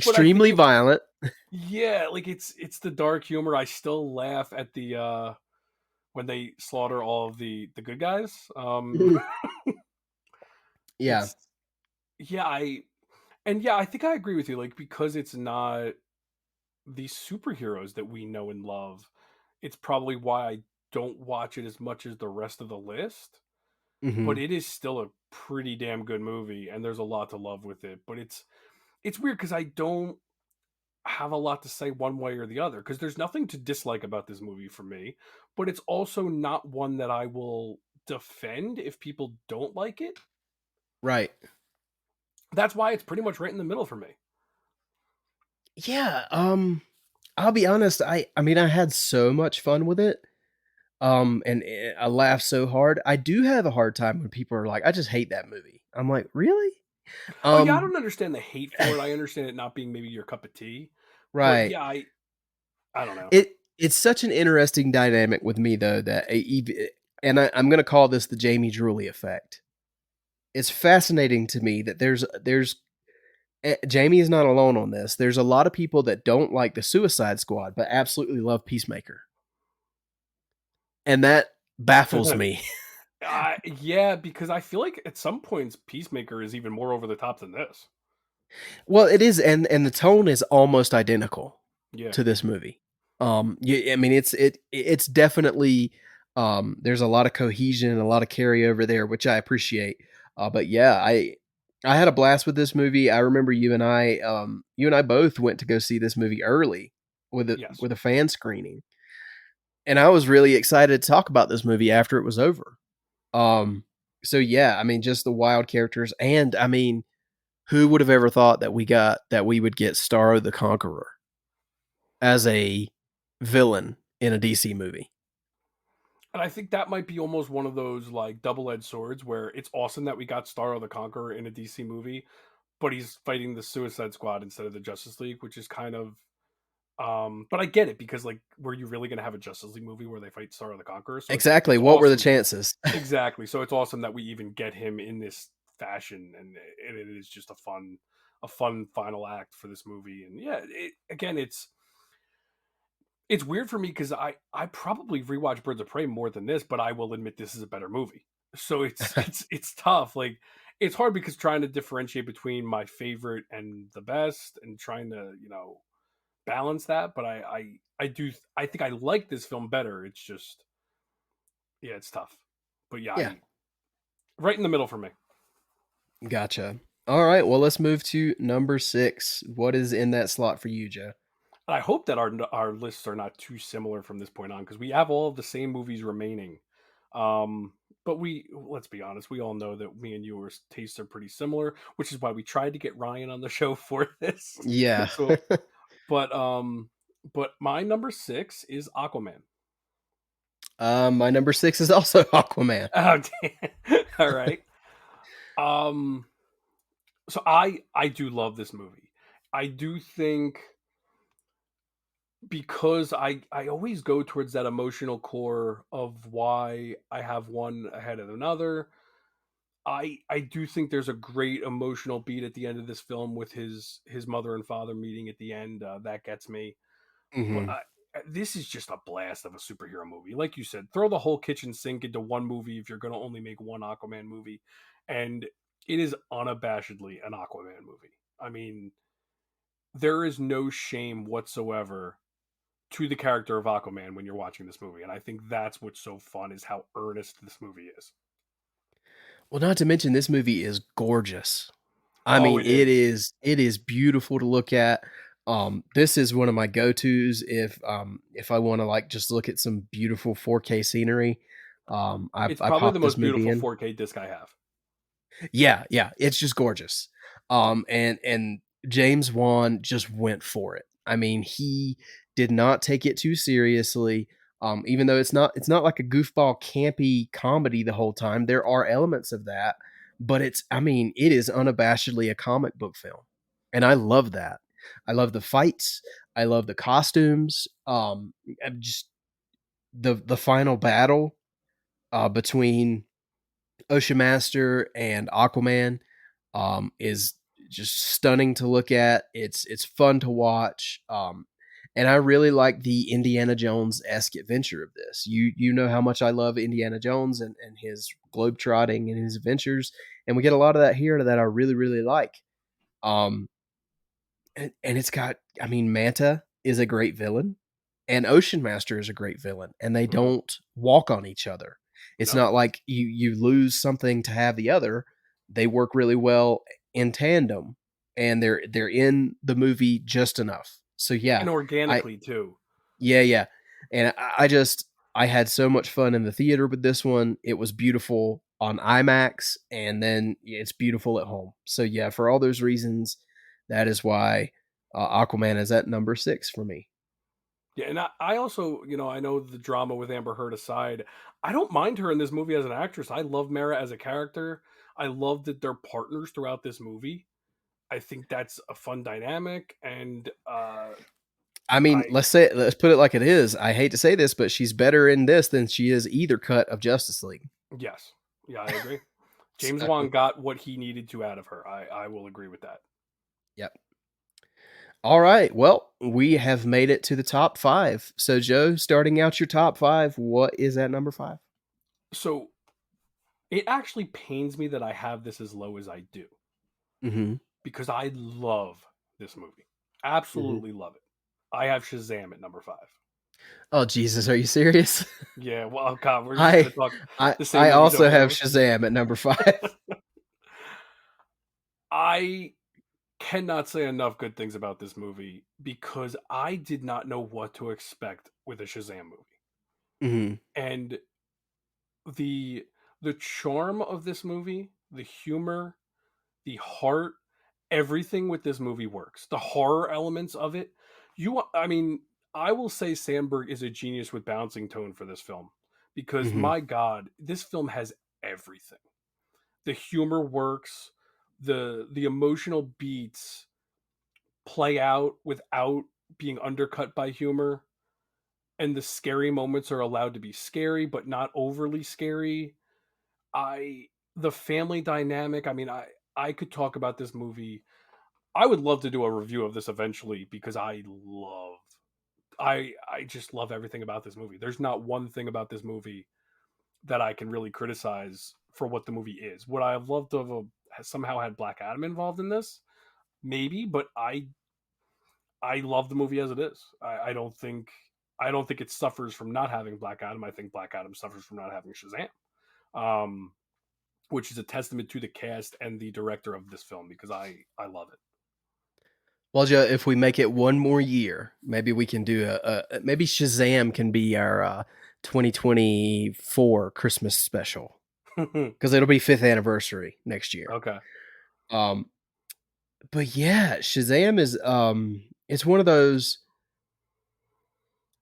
But I think extremely violent. yeah, like it's the dark humor. I still laugh at the when they slaughter all of the good guys. Yeah. It's yeah, I think I agree with you. Like, because it's not these superheroes that we know and love, it's probably why I don't watch it as much as the rest of the list. But Hmm. it is still a pretty damn good movie, and there's a lot to love with it. But it's weird because I don't have a lot to say one way or the other, because there's nothing to dislike about this movie for me, but it's also not one that I will defend if people don't like it. Right. That's why it's pretty much right in the middle for me. Yeah. I'll be honest. I mean, I had so much fun with it. And I laughed so hard. I do have a hard time when people are like, "I just hate that movie." I'm like, "Really?" Oh yeah, I Um, don't understand the hate for it. I understand it not being maybe your cup of tea, but right. yeah, I don't know. It's such an interesting dynamic with me though that and I'm going to call this the Jamie Drooly effect. It's fascinating to me that there's Jamie is not alone on this. There's a lot of people that don't like the Suicide Squad but absolutely love Peacemaker, and that baffles me. Yeah, because I feel like at some points Peacemaker is even more over the top than this. Well, it is, and the tone is almost identical Yeah. to this movie. Yeah, I mean, it's definitely there's a lot of cohesion and a lot of carryover there, which I appreciate. But yeah, I had a blast with this movie. I remember you and I both went to go see this movie early Yes. with a fan screening, and I was really excited to talk about this movie after it was over. Um, so yeah, I mean, just the wild characters, and I mean, who would have ever thought that we would get Starro the Conqueror as a villain in a DC movie? And I think that might be almost one of those like double-edged swords where it's awesome that we got Starro the Conqueror in a DC movie, but he's fighting the Suicide Squad instead of the Justice League, which is kind of but I get it because like were you really going to have a Justice League movie where they fight Starro the Conqueror? So Exactly. it's What were the awesome. chances? Exactly. So it's awesome that we even get him in this fashion, and it is just a fun final act for this movie. And yeah, again, it's weird for me because I probably rewatch Birds of Prey more than this, but I will admit this is a better movie. So it's tough. Like it's hard because trying to differentiate between my favorite and the best, and trying to balance that. But I think I like this film better. It's just yeah, it's tough. But yeah, Yeah. I right in the middle for me. Gotcha. All right. Well, let's move to number 6. What is in that slot for you, Joe? And I hope that our lists are not too similar from this point on because we have all of the same movies remaining. Um, but let's be honest, we all know that me and yours tastes are pretty similar, which is why we tried to get Ryan on the show for this. Yeah. So, but my number 6 is Aquaman. My number 6 is also Aquaman. Oh, damn. All right. Um, so I do love this movie. I do think because I always go towards that emotional core of why I have one ahead of another. I do think there's a great emotional beat at the end of this film with his mother and father meeting at the end. That gets me. But Hmm. this is just a blast of a superhero movie. Like you said, throw the whole kitchen sink into one movie if you're going to only make one Aquaman movie, and it is unabashedly an Aquaman movie. I mean, there is no shame whatsoever to the character of Aquaman when you're watching this movie. And I think that's what's so fun is how earnest this movie is. Well, not to mention this movie is gorgeous. I Oh, mean, it is. it is beautiful to look at. This is one of my go-tos if I want to like just look at some beautiful 4K scenery. It's I probably the popped this most movie beautiful in. 4K disc I have. Yeah, yeah, it's just gorgeous. And James Wan just went for it. I mean, he did not take it too seriously. Even though it's not like a goofball campy comedy the whole time. There are elements of that, but I mean, it is unabashedly a comic book film. And I love that. I love the fights. I love the costumes. Just the final battle between Ocean Master and Aquaman is just stunning to look at. It's fun to watch, and I really like the Indiana Jones esque adventure of this. You know how much I love Indiana Jones and his globetrotting and his adventures, and we get a lot of that here that I really really like. Um, and it's got, I mean, Manta is a great villain, and Ocean Master is a great villain, and they Mhm. don't walk on each other. It's No. not like you lose something to have the other. They work really well in tandem, and they're in the movie just enough. So yeah, And I organically too. yeah, and I had so much fun in the theater with this one. It was beautiful on IMAX, and then it's beautiful at home. So yeah, for all those reasons, that is why Aquaman is at number 6 for me. Yeah, and I also, I know the drama with Amber Heard aside, I don't mind her in this movie as an actress. I love Mara as a character. I love that they're partners throughout this movie. I think that's a fun dynamic, and I mean, I let's put it like it is. I hate to say this, but she's better in this than she is either cut of Justice League. yes, yeah, I agree. James So, Wan got what he needed to out of her. I will agree with that. yep. All right. Well, we have made it to the top 5. So, Joe, starting out your top 5, what is at number 5? So it actually pains me that I have this as low as I do Mhm. because I love this movie. Mhm. Absolutely love it. I have Shazam at number 5. Oh Jesus, are you serious? Yeah, well, oh God, we're just gonna I talk I the same I movies also over and have over. Shazam at number 5. I cannot say enough good things about this movie because I did not know what to expect with a Shazam movie. Mhm. And the the charm of this movie, the humor, the heart, everything with this movie works. The horror elements of it. I mean, I will say Sandberg is a genius with bouncing tone for this film because Mhm. my God, this film has everything. The humor works, the emotional beats play out without being undercut by humor, and the scary moments are allowed to be scary but not overly scary. I the family dynamic, I mean, I could talk about this movie. I would love to do a review of this eventually because I just love everything about this movie. There's not one thing about this movie that I can really criticize for what the movie is. Would I have loved to have somehow had Black Adam involved in this? Maybe, but I love the movie as it is. I don't think it suffers from not having Black Adam. I think Black Adam suffers from not having Shazam. Um, which is a testament to the cast and the director of this film because I love it. Well, Joe, if we make it one more year, maybe we can do maybe Shazam can be our 2024 Christmas special because it'll be 5th anniversary next year. Okay. Um, but yeah, Shazam is it's one of those.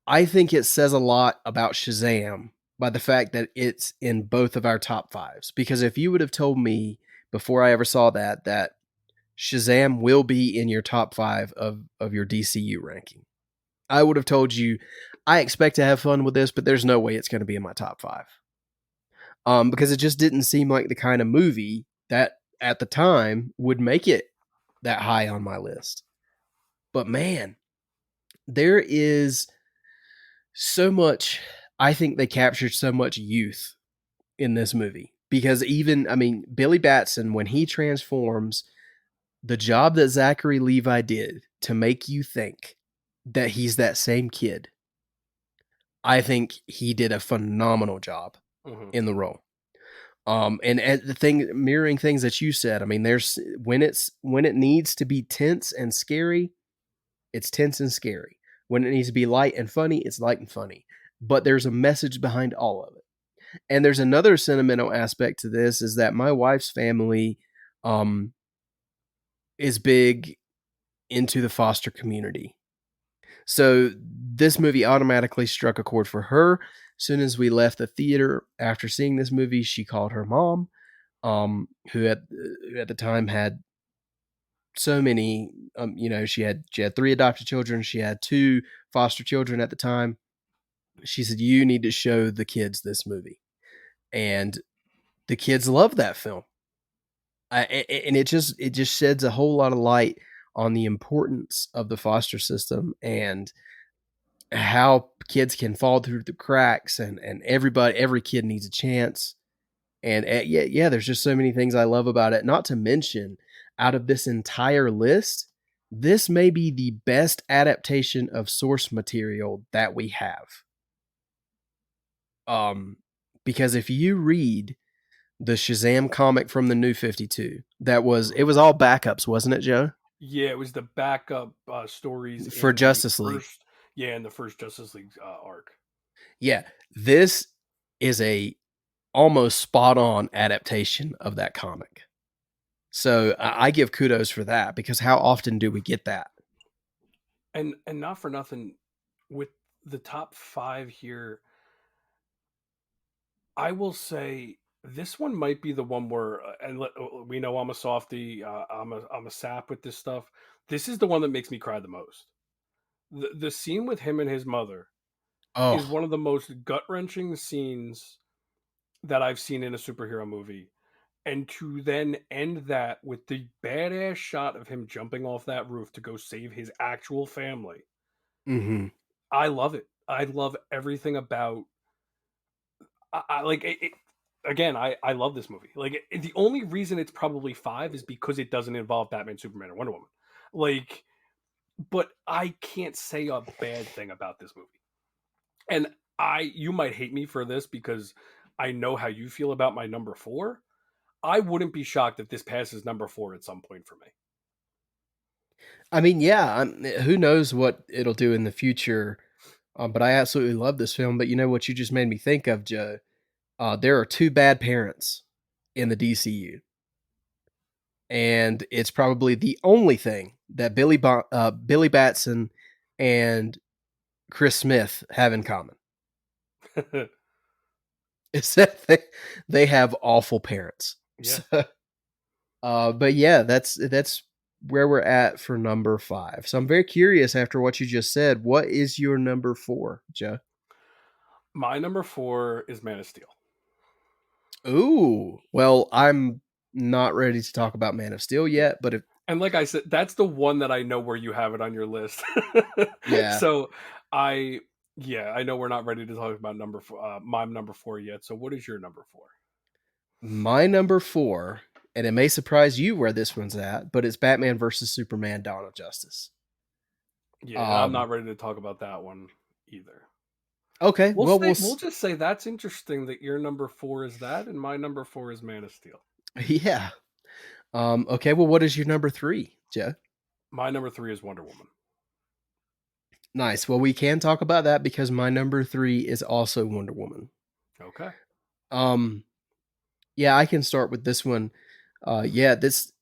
I think it says a lot about Shazam by the fact that it's in both of our top 5s. Because if you would have told me before I ever saw that Shazam will be in your top 5 of your DCU ranking, I would have told you I expect to have fun with this, but there's no way it's going to be in my top 5. Because it just didn't seem like the kind of movie that at the time would make it that high on my list. But man, there is so much. I think they captured so much youth in this movie because even, I mean, Billy Batson, when he transforms, the job that Zachary Levi did to make you think that he's that same kid, I think he did a phenomenal job Hmm. in the role. And the thing, mirroring things that you said, I mean, there's when it needs to be tense and scary, it's tense and scary. When it needs to be light and funny, it's light and funny. But there's a message behind all of it. And there's another sentimental aspect to this is that my wife's family um, is big into the foster community. So this movie automatically struck a chord for her. As soon as we left the theater after seeing this movie, she called her mom, who at the time had so many. She had 3 adopted children. She had 2 foster children at the time. She said, "You need to show the kids this movie," and the kids love that film. And it just sheds a whole lot of light on the importance of the foster system and how kids can fall through the cracks, and every kid needs a chance. And yeah, there's just so many things I love about it. Not to mention, out of this entire list, this may be the best adaptation of source material that we have. Um, because if you read the Shazam comic from the New 52, it was all backups, wasn't it, Joe? Yeah, it was the backup stories For in the Justice League. first, yeah, in the first Justice League arc. Yeah, this is a almost spot on adaptation of that comic. So I give kudos for that, because how often do we get that? And not for nothing, with the top 5 here, I will say this one might be the one where, we know I'm a softie, I'm a sap with this stuff. This is the one that makes me cry the most. The scene with him and his mother is Oh, one of the most gut wrenching scenes that I've seen in a superhero movie. And to then end that with the badass shot of him jumping off that roof to go save his actual family, mm-hmm. I love it. I love everything about. I like it. Again, I love this movie. Like the only reason it's probably 5 is because it doesn't involve Batman, Superman, or Wonder Woman. Like, but I can't say a bad thing about this movie. And you might hate me for this because I know how you feel about my number 4. I wouldn't be shocked if this passes number 4 at some point for me. I mean, yeah, who knows what it'll do in the future? But I absolutely love this film. But you know what you just made me think of, Joe? There are two bad parents in the DCU, and it's probably the only thing that Billy Batson and Chris Smith have in common. Is that they have awful parents. Yeah. So, but yeah, that's where we're at for number 5. So I'm very curious, after what you just said, what is your number 4, Joe? My number 4 is Man of Steel. Ooh, well, I'm not ready to talk about Man of Steel yet, but if And like I said, that's the one that I know where you have it on your list. yeah, So I, yeah, I know we're not ready to talk about my number 4 yet. So what is your number 4? my number 4, and it may surprise you where this one's at, but it's Batman versus Superman: Dawn of Justice. Yeah, and I'm Um, not ready to talk about that one either. okay, We'll well, say we'll just say that's interesting that your number 4 is that, and my number 4 is Man of Steel. yeah. Okay, well, what is your number 3, Joe? My number 3 is Wonder Woman. Nice. Well, we can talk about that because my number 3 is also Wonder Woman. Okay. Um, yeah, I can start with this one. Yeah, this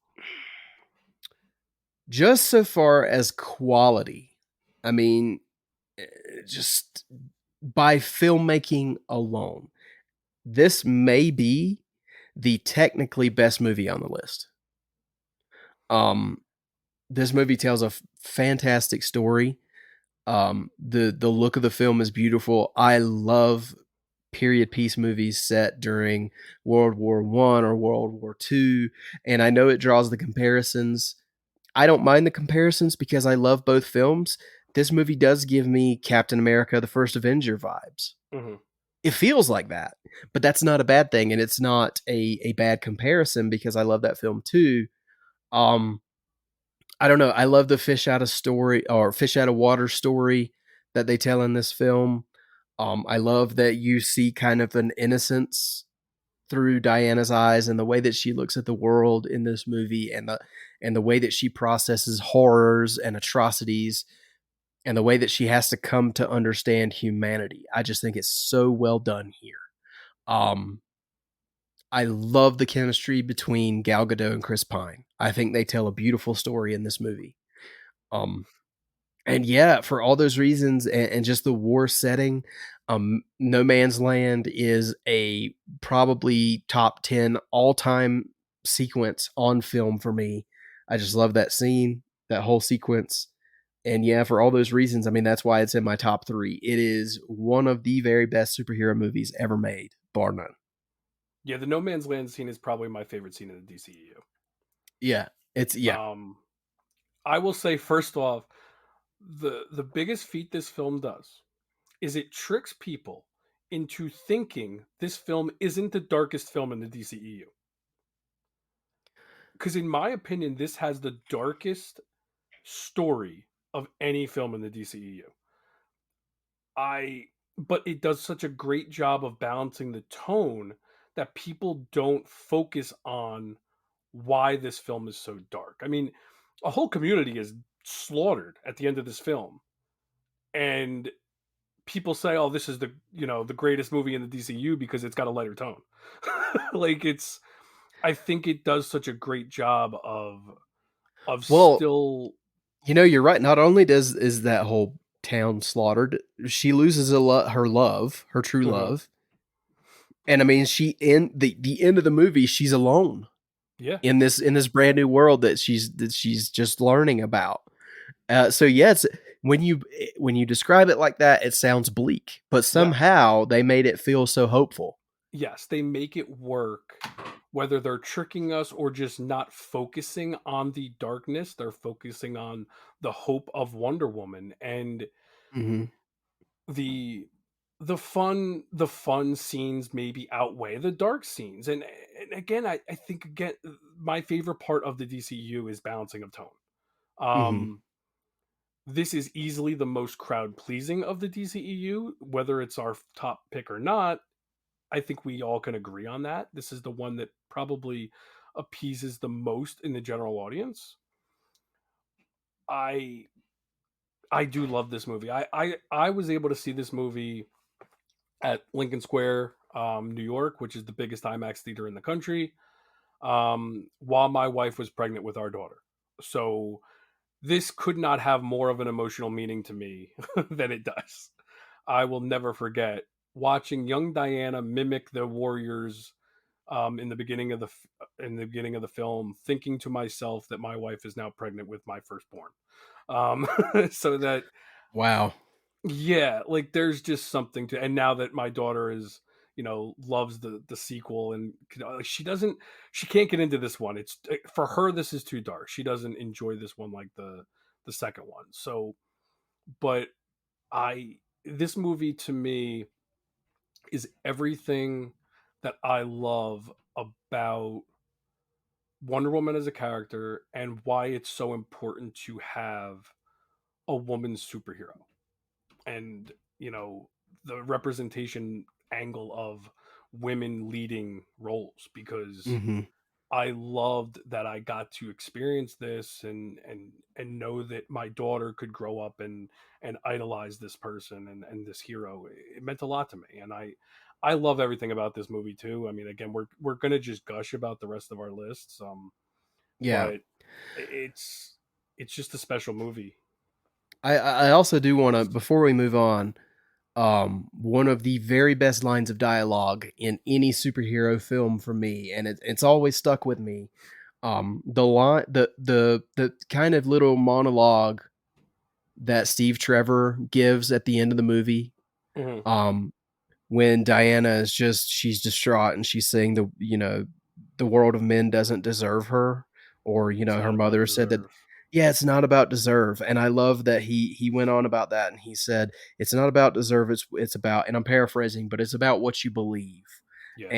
just so far as quality. I mean, just by filmmaking alone, this may be the technically best movie on the list. Um, this movie tells a fantastic story. The look of the film is beautiful. I love period piece movies set during World War One or World War Two, and I know it draws the comparisons. I don't mind the comparisons because I love both films. This movie does give me Captain America: The First Avenger vibes. Mm-hmm. It feels like that, but that's not a bad thing, and it's not a bad comparison because I love that film too. Um, I don't know. I love the fish out of story or fish out of water story that they tell in this film. I love that you see kind of an innocence through Diana's eyes and the way that she looks at the world in this movie, and the way that she processes horrors and atrocities, and the way that she has to come to understand humanity. I just think it's so well done here. Um, I love the chemistry between Gal Gadot and Chris Pine. I think they tell a beautiful story in this movie. Um, and yeah, for all those reasons, and just the war setting, No Man's Land is a probably top 10 all time sequence on film for me. I just love that scene, that whole sequence. And yeah, for all those reasons, I mean, that's why it's in my top 3. It is one of the very best superhero movies ever made, bar none. Yeah, the No Man's Land scene is probably my favorite scene in the DCEU. Yeah, yeah. I will say first off, the biggest feat this film does is it tricks people into thinking this film isn't the darkest film in the DCEU. Because in my opinion, this has the darkest story of any film in the DCEU. I but it does such a great job of balancing the tone that people don't focus on why this film is so dark. I mean, a whole community is slaughtered at the end of this film, and people say, "Oh, this is the greatest movie in the DCU because it's got a lighter tone." Like it's, I think it does such a great job of Well, still, you're right. Not only is that whole town slaughtered, she loses her love, her true Mhm. love. And I mean, she in the end of the movie, she's alone Yeah, in this brand new world that she's just learning about. So yeah, when you describe it like that, it sounds bleak, but yes. somehow they made it feel so hopeful. Yes, they make it work, whether they're tricking us or just not focusing on the darkness. They're focusing on the hope of Wonder Woman, and Hmm. the the fun scenes maybe outweigh the dark scenes. And again, I think again my favorite part of the DCU is balancing of tone. Hmm. Um this is easily the most crowd pleasing of the DCEU, whether it's our top pick or not. I think we all can agree on that. This is the one that probably appeases the most in the general audience. I I do love this movie. I was able to see this movie at Lincoln Square, New York, which is the biggest IMAX theater in the country, while my wife was pregnant with our daughter. So this could not have more of an emotional meaning to me than it does. I will never forget watching young Diana mimic the warriors in the beginning of the film, thinking to myself that my wife is now pregnant with my firstborn. Um, so that, Wow. yeah, like there's just something to, and now that my daughter is, loves the sequel, and like, she can't get into this one. It's for her, this is too dark. She doesn't enjoy this one like the second one. So, but I this movie to me is everything that I love about Wonder Woman as a character and why it's so important to have a woman superhero. And, the representation angle of women leading roles, because Hmm. I loved that I got to experience this and know that my daughter could grow up and idolize this person and this hero. It meant a lot to me, and I love everything about this movie too. I mean, again, we're gonna just gush about the rest of our lists, Yeah. but it's just a special movie. I also do want to, before we move on, one of the very best lines of dialogue in any superhero film for me, and it's always stuck with me. The line, the kind of little monologue that Steve Trevor gives at the end of the movie, Hmm. um, when Diana is she's distraught and she's saying the world of men doesn't deserve her, or It's her not about mother said that, deserve. yeah, it's not about deserve. And I love that he went on about that, and he said it's not about deserve, it's about, and I'm paraphrasing, but it's about what you believe. Yeah,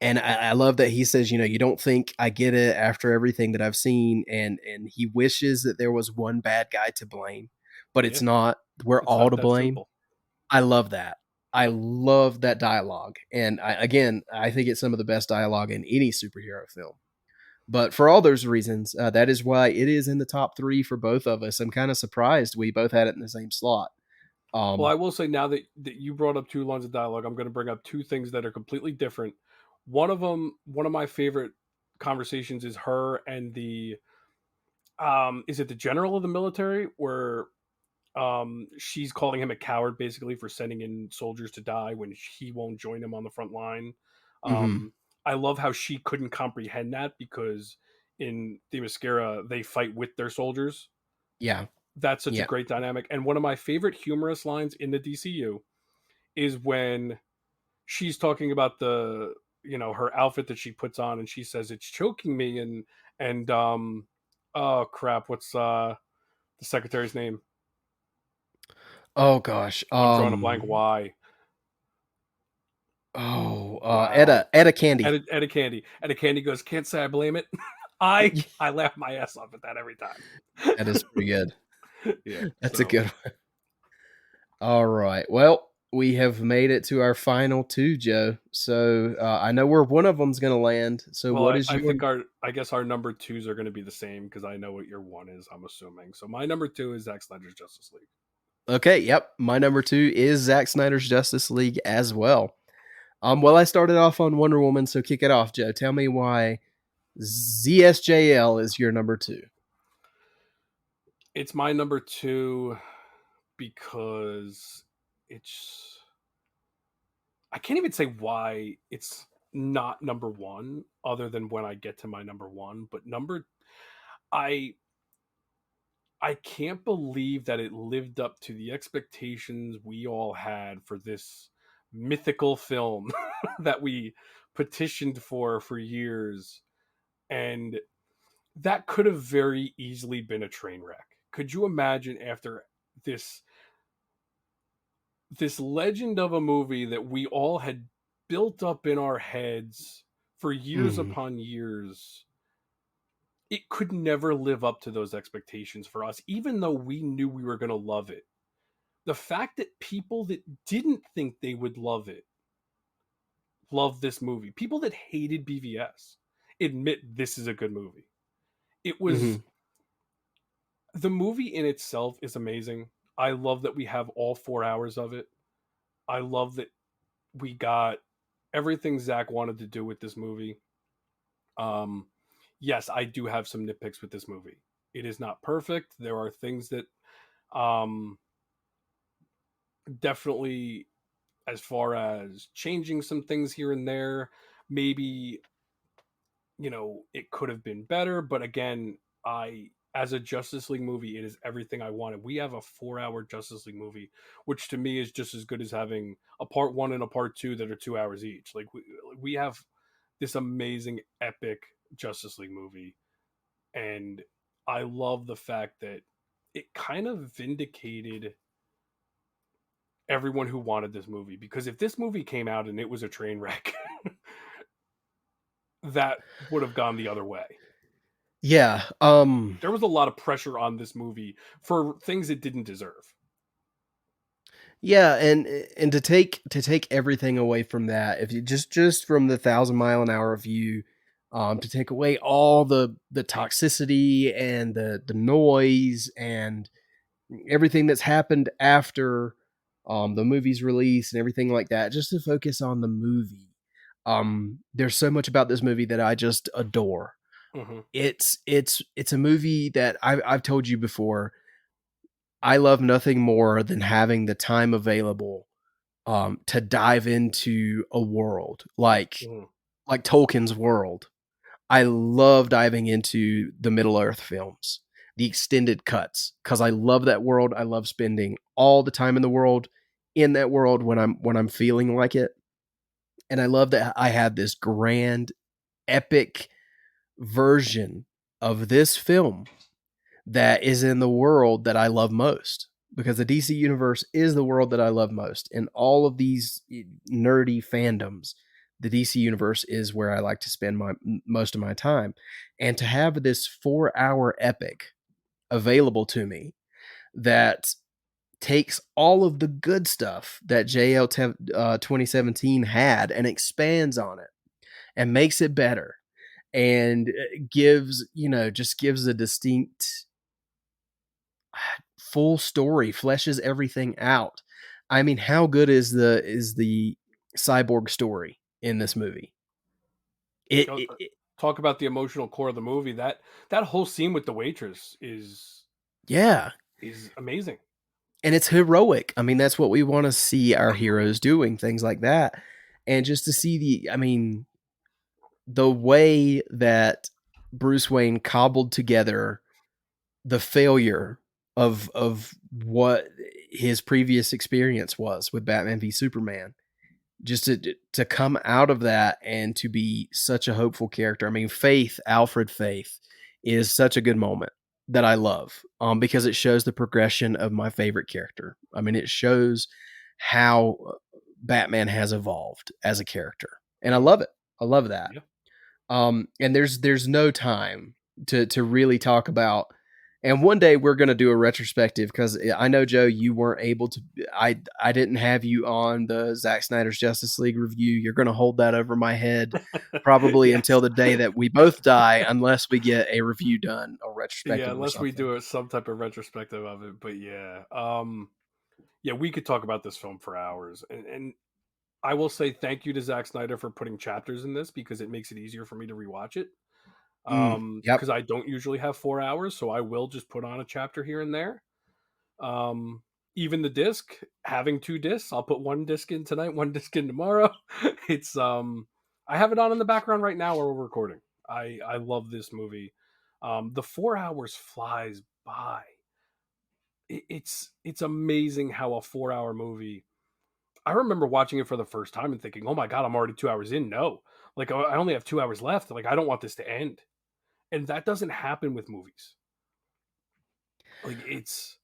And I love that he says, you don't think I get it after everything that I've seen, and he wishes that there was one bad guy to blame, but it's yeah. not. We're It's all not to that blame. simple. I love that. I Yep. love that dialogue. And again, I think it's some of the best dialogue in any superhero film. But for all those reasons, that is why it is in the top three for both of us. I'm kind of surprised we both had it in the same slot. Well, Um, I will say now that you brought up two lines of dialogue, I'm going to bring up two things that are completely different. One of them, one of my favorite conversations is her and is it the general of the military, where she's calling him a coward basically for sending in soldiers to die when he won't join him on the front line. mhm. I love how she couldn't comprehend that because in the Mascara they fight with their soldiers. Yeah. That's such a Yeah. great dynamic. And one of my favorite humorous lines in the DCU is when she's talking about her outfit that she puts on, and she says it's choking me, and oh crap, what's the secretary's name? Oh gosh. I'm drawing a blank. Why? Oh, Wow. Etta Candy. Etta Candy goes, "Can't say I blame it." I laugh my ass off at that every time. That is pretty good. Yeah. That's a So, good one. All right. Well, we have made it to our final two, Joe. So I know where one of them's going to land. So well, what is I your? think I guess our number twos are going to be the same because I know what your one is. I'm assuming. So my number two is Zack Snyder's Justice League. Okay. Yep. My number two is Zack Snyder's Justice League as well. Well, I started off on Wonder Woman, so kick it off, Joe. Tell me why ZSJL is your number two. It's my number two because it's I can't even say why it's not number one other than when I get to my number one, but I I can't believe that it lived up to the expectations we all had for this mythical film that we petitioned for years, and that could have very easily been a train wreck. Could you imagine after this this legend of a movie that we all had built up in our heads for years Mm. upon years, it could never live up to those expectations for us, even though we knew we were going to love it. The fact that people that didn't think they would love it love this movie, people that hated BVS, admit this is a good movie. It was Hmm. the movie in itself is amazing. I love that we have all 4 hours of it. I love that we got everything Zach wanted to do with this movie. Um, yes, I do have some nitpicks with this movie. It is not perfect. There are things that um, definitely, as far as changing some things here and there, maybe it could have been better. But again, as a Justice League movie, it is everything I wanted. We have a 4 hour Justice League movie, which to me is just as good as having a part one and a part two that are 2 hours each. Like we have this amazing epic Justice League movie, and I love the fact that it kind of vindicated everyone who wanted this movie, because if this movie came out and it was a train wreck, that would have gone the other way. Yeah. There was a lot of pressure on this movie for things it didn't deserve. Yeah, and to take everything away from that, if you just from the 1,000 mile an hour view, to take away all the toxicity and the noise and everything that's happened after the movie's release and everything like that, just to focus on the movie. There's so much about this movie that I just adore. Mm-hmm. It's a movie that I've told you before. I love nothing more than having the time available to dive into a world Mm-hmm. like Tolkien's world. I love diving into the Middle Earth films, the extended cuts, because I love that world. I love spending all the time in the world in that world when I'm feeling like it. And I love that I have this grand, epic version of this film that is in the world that I love most, because the DC universe is the world that I love most. In all of these nerdy fandoms, the DC universe is where I like to spend most of my time. And to have this 4 hour epic available to me that takes all of the good stuff that 2017 had and expands on it and makes it better and gives a distinct full story, fleshes everything out. I mean, how good is the cyborg story in this movie? It, Go, it, it talk about the emotional core of the movie. That whole scene with the waitress yeah, is amazing. and it's heroic. I mean, that's what we want to see our heroes doing, things like that. And just to see the way that Bruce Wayne cobbled together the failure of what his previous experience was with Batman v Superman, just to come out of that and to be such a hopeful character. I mean, Alfred Faith is such a good moment that I love, because it shows the progression of my favorite character. I mean, it shows how Batman has evolved as a character, and I love it. I love that. Yeah. And there's no time to really talk about. And one day we're gonna do a retrospective because I know, Joe, you weren't able to. I didn't have you on the Zack Snyder's Justice League review. You're gonna hold that over my head probably until Yes. the day that we both die, unless we get a review done, a Yeah, retrospective or unless we something. do some type of retrospective of it. But yeah. Yeah, we could talk about this film for hours. And I will say thank you to Zack Snyder for putting chapters in this because it makes it easier for me to rewatch it. Yep. Because I don't usually have 4 hours, so I will just put on a chapter here and there. Um, Even the disc, having two discs, I'll put one disc in tonight, one disc in tomorrow. It's I have it on in the background right now while we're recording. I love this movie. The 4 hours flies by. It's amazing how a 4 hour movie. I remember watching it for the first time and thinking, "Oh my god, I'm already 2 hours in." No, like I only have 2 hours left. Like I don't want this to end, and that doesn't happen with movies. Like it's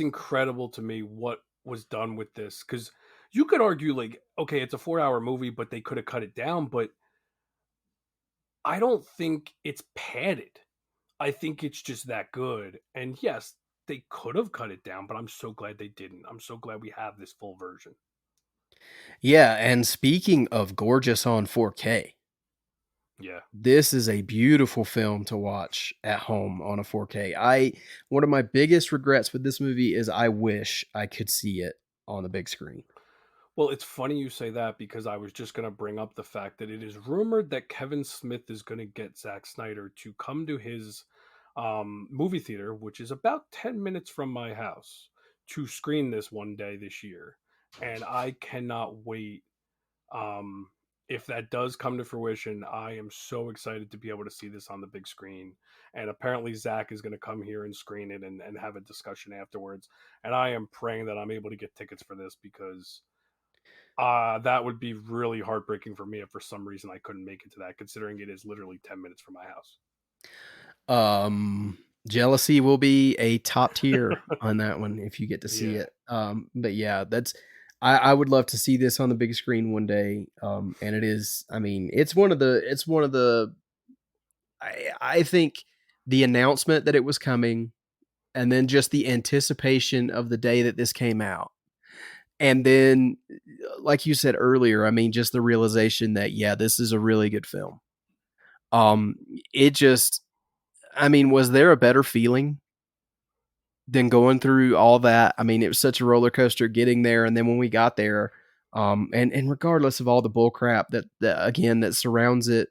incredible to me what was done with this because you could argue like, okay, it's a 4 hour movie, but they could have cut it down. But I don't think it's padded. I think it's just that good. And yes, they could have cut it down, but I'm so glad they didn't. I'm so glad we have this full version. Yeah, and speaking of gorgeous on 4K, Yeah. this is a beautiful film to watch at home on a 4K. I One of my biggest regrets with this movie is I wish I could see it on the big screen. Well, it's funny you say that because I was just going to bring up the fact that it is rumored that Kevin Smith is going to get Zack Snyder to come to his movie theater, which is about 10 minutes from my house, to screen this one day this year. And I cannot wait. Um, if that does come to fruition, I am so excited to be able to see this on the big screen. And apparently, Zach is going to come here and screen it and have a discussion afterwards. And I am praying that I'm able to get tickets for this because that would be really heartbreaking for me if for some reason I couldn't make it to that, considering it is literally 10 minutes from my house. Um, Jealousy will be a top tier on that one if you get to see Yeah. it. But yeah, I would love to see this on the big screen one day. And it is, I mean, it's one of the, I think the announcement that it was coming and then just the anticipation of the day that this came out. And then, like you said earlier, I mean, just the realization that, yeah, this is a really good film. Um, it just, I mean, was there a better feeling than going through all that? I mean, it was such a roller coaster getting there. And then when we got there, and regardless of all the bull crap that again, that surrounds it,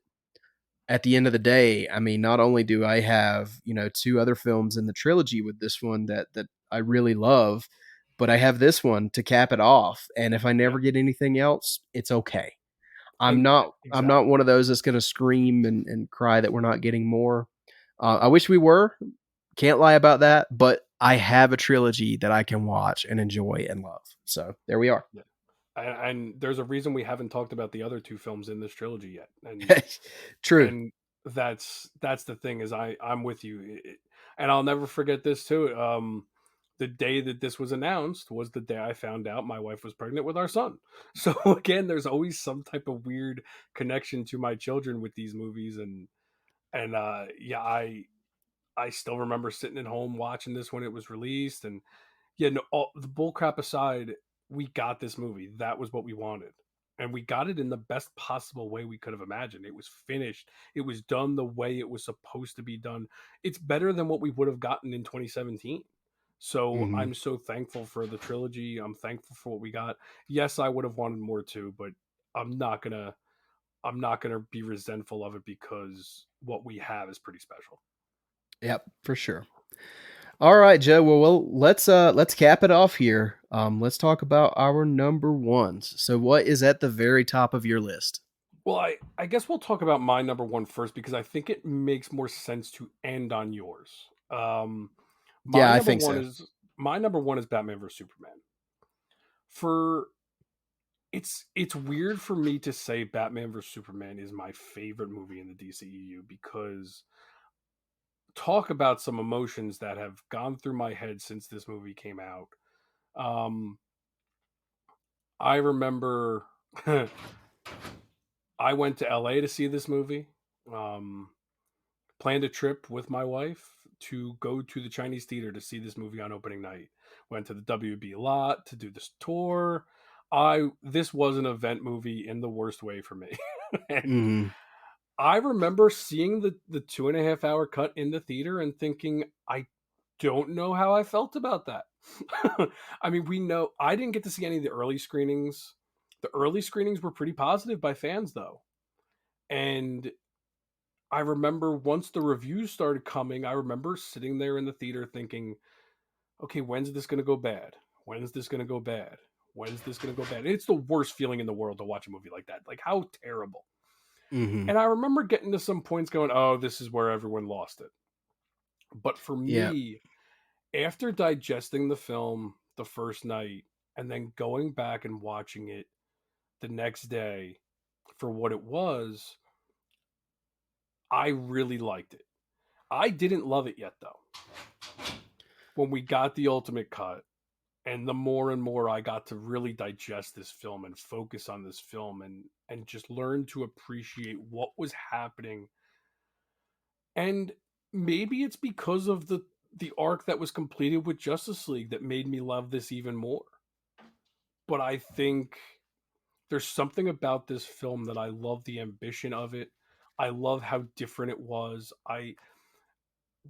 at the end of the day, I mean, not only do I have, two other films in the trilogy with this one that I really love, but I have this one to cap it off. And if I Yeah. never get anything else, it's okay. I'm And not exactly. one of those that's going to scream and cry that we're not getting more. I wish we were. Can't lie about that, but I have a trilogy that I can watch and enjoy and love. So there we are. Yeah. And there's a reason we haven't talked about the other two films in this trilogy yet. True. And that's the thing is I'm with you. And I'll never forget this too. The day that this was announced was the day I found out my wife was pregnant with our son. So again, there's always some type of weird connection to my children with these movies, and yeah, I still remember sitting at home watching this when it was released, and yeah, no, all the bull crap aside, we got this movie. That was what we wanted. And we got it in the best possible way we could have imagined. It was finished. It was done the way it was supposed to be done. It's better than what we would have gotten in 2017. So Mhm. I'm so thankful for the trilogy. I'm thankful for what we got. Yes, I would have wanted more too, but I'm not gonna I'm not gonna be resentful of it because what we have is pretty special. Yep, for sure. All right, Joe. Let's cap it off here. Let's talk about our number ones. So what is at the very top of your list? Well, I guess we'll talk about my number one first because I think it makes more sense to end on yours. My Yeah, I number think one so. is my number one is Batman vs Superman. For it's weird for me to say Batman vs Superman is my favorite movie in the DCEU because talk about some emotions that have gone through my head since this movie came out. Um, I remember I went to LA to see this movie. Um, Planned a trip with my wife to go to the Chinese theater to see this movie on opening night. Went to the WB lot to do this tour. I This was an event movie in the worst way for me. And Mhm. I remember seeing the 2.5 hour cut in the theater and thinking, I don't know how I felt about that. I mean, we know I didn't get to see any of the early screenings. The early screenings were pretty positive by fans, though. And I remember once the reviews started coming, I remember sitting there in the theater thinking, okay, when's this going to go bad? When's this going to go bad? When's this going to go bad? It's the worst feeling in the world to watch a movie like that. Like, how terrible. Mhm. And I remember getting to some points going, oh, this is where everyone lost it. But for Yeah. me, after digesting the film the first night and then going back and watching it the next day for what it was, I really liked it. I didn't love it yet, though. When we got the ultimate cut, and the more and more I got to really digest this film and focus on this film and just learn to appreciate what was happening. And maybe it's because of the arc that was completed with Justice League that made me love this even more. But I think there's something about this film that I love the ambition of it. I love how different it was. I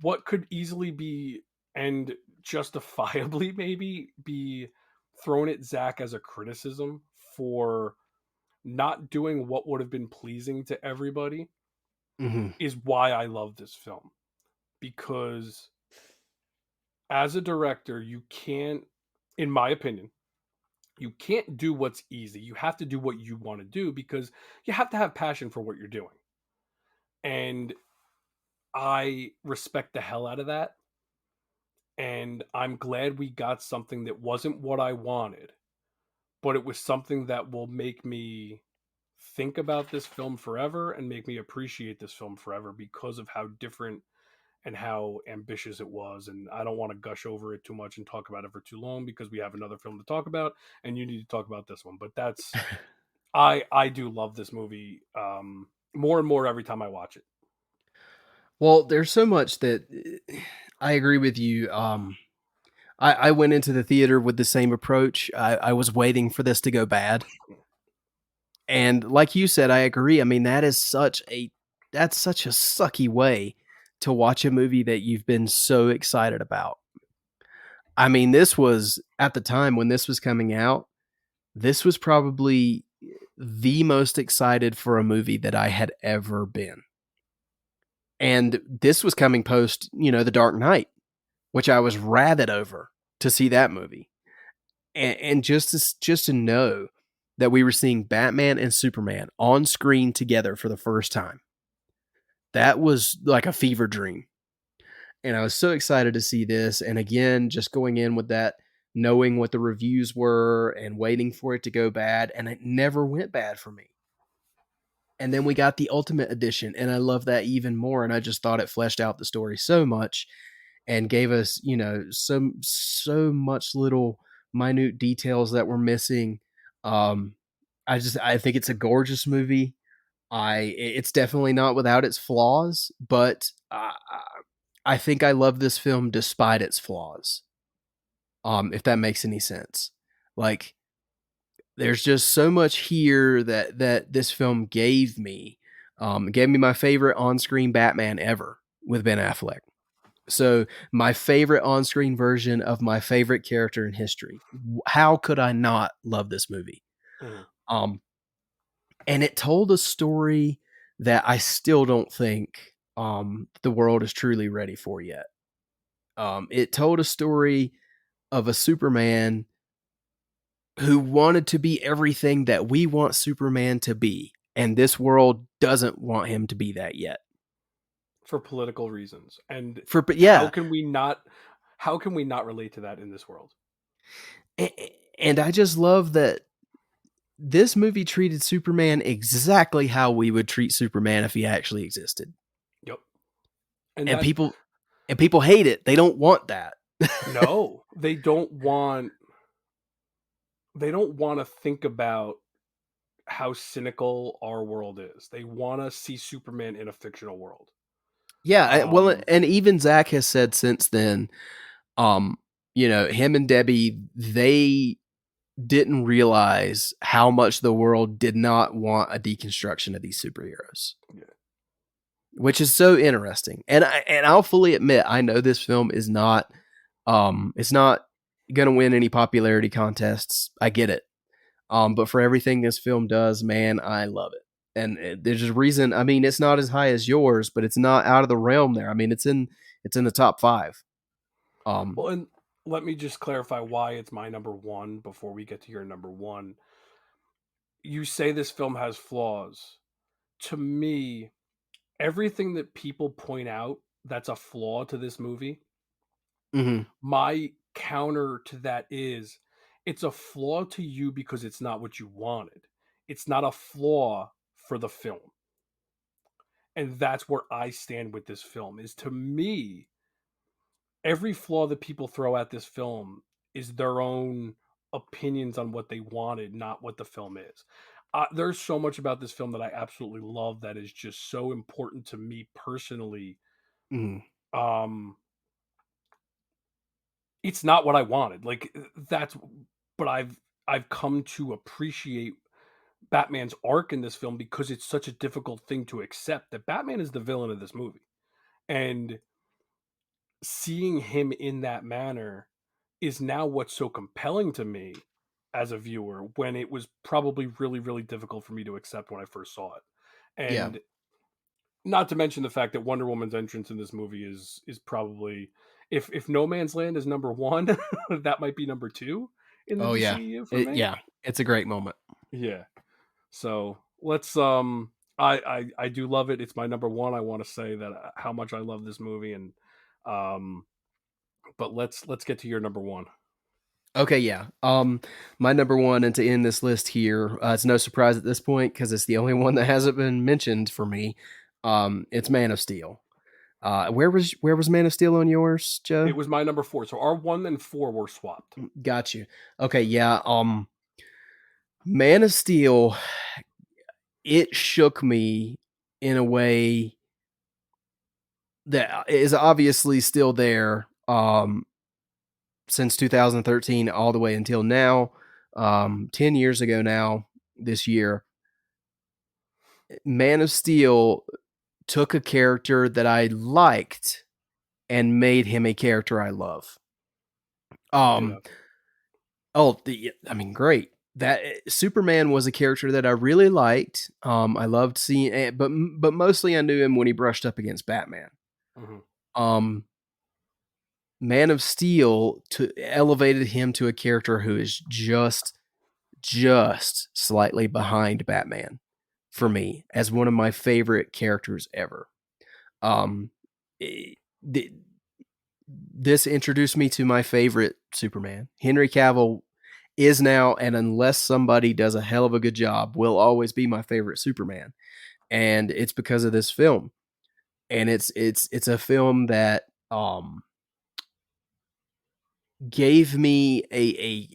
What could easily be, and justifiably maybe be, thrown at Zach as a criticism for not doing what would have been pleasing to everybody Mhm. is why I love this film. Because as a director, you can't, in my opinion, you can't do what's easy. You have to do what you want to do because you have to have passion for what you're doing. And I respect the hell out of that. And I'm glad we got something that wasn't what I wanted, but it was something that will make me think about this film forever and make me appreciate this film forever because of how different and how ambitious it was. And I don't want to gush over it too much and talk about it for too long because we have another film to talk about and you need to talk about this one. But that's I do love this movie more and more every time I watch it. Well, there's so much that I agree with you. I went into the theater with the same approach. I was waiting for this to go bad. And like you said, I agree. I mean, that's such a sucky way to watch a movie that you've been so excited about. I mean, this was at the time when this was coming out, this was probably the most excited for a movie that I had ever been. And this was coming post, The Dark Knight, which I was rabid over to see that movie. And just to know that we were seeing Batman and Superman on screen together for the first time, that was like a fever dream. And I was so excited to see this. And again, just going in with that, knowing what the reviews were and waiting for it to go bad, and it never went bad for me. And then we got the Ultimate Edition, and I love that even more. And I just thought it fleshed out the story so much and gave us, so much little minute details that were missing. Um, I think it's a gorgeous movie. It's definitely not without its flaws, but I think I love this film despite its flaws. If that makes any sense. Like, there's just so much here that this film gave me. It gave me my favorite on-screen Batman ever with Ben Affleck. So my favorite on-screen version of my favorite character in history. How could I not love this movie? Mhm. And it told a story that I still don't think the world is truly ready for yet. It told a story of a Superman who wanted to be everything that we want Superman to be, and this world doesn't want him to be that yet. For political reasons. And But how yeah, can we not how can we not relate to that in this world? and I just love that this movie treated Superman exactly how we would treat Superman if he actually existed. Yep. And And that's people hate it. They don't want that. no, they don't want they don't want to think about how cynical our world is. They want to see Superman in a fictional world. Yeah, well, Um, and even Zach has said since then, um, him and Debbie, they didn't realize how much the world did not want a deconstruction of these superheroes, yeah. which is so interesting. And I'll fully admit, I know this film is not, it's not going to win any popularity contests. I get it. But for everything this film does, man, I love it. And there's a reason. I mean, it's not as high as yours, but it's not out of the realm there. I mean, it's in the top five. Um, Well, and let me just clarify why it's my number one before we get to your number one. You say this film has flaws. To me, everything that people point out that's a flaw to this movie, mhm, my counter to that is it's a flaw to you because it's not what you wanted. It's not a flaw for the film. And that's where I stand with this film. Is to me, every flaw that people throw at this film is their own opinions on what they wanted, not what the film is. There's so much about this film that I absolutely love that is just so important to me personally. mhm. Um, it's not what I wanted. Like that's, but I've come to appreciate Batman's arc in this film because it's such a difficult thing to accept that Batman is the villain of this movie, and seeing him in that manner is now what's so compelling to me as a viewer when it was probably really really difficult for me to accept when I first saw it. Yeah. And not to mention the fact that Wonder Woman's entrance in this movie is probably, if No Man's Land is number 1, that might be number 2 in the Oh yeah. DCU for me. Yeah. It's a great moment. Yeah. So, let's I do love it. It's my number 1. I want to say that how much I love this movie, and um but let's get to your number 1. Okay, yeah. My number one, and to end this list here, it's no surprise at this point because it's the only one that hasn't been mentioned for me. It's Man of Steel. Where was Man of Steel on yours, It Joe? was my number 4. So our 1 and 4 were swapped. Got you. Okay, yeah. Man of Steel, it shook me in a way that is obviously still there. Since 2013 all the way until now, 10 years ago now, this year, Man of Steel took a character that I liked and made him a character I love. Um, Ditto. I mean, great. That Superman was a character that I really liked. I loved seeing it, but mostly I knew him when he brushed up against Batman. Mhm. Um, Man of Steel elevated him to a character who is just slightly behind Batman for me as one of my favorite characters ever. Um, eh, th- this introduced me to my favorite Superman. Henry Cavill is now, and unless somebody does a hell of a good job, will always be my favorite Superman. And it's because of this film. And it's a film that gave me a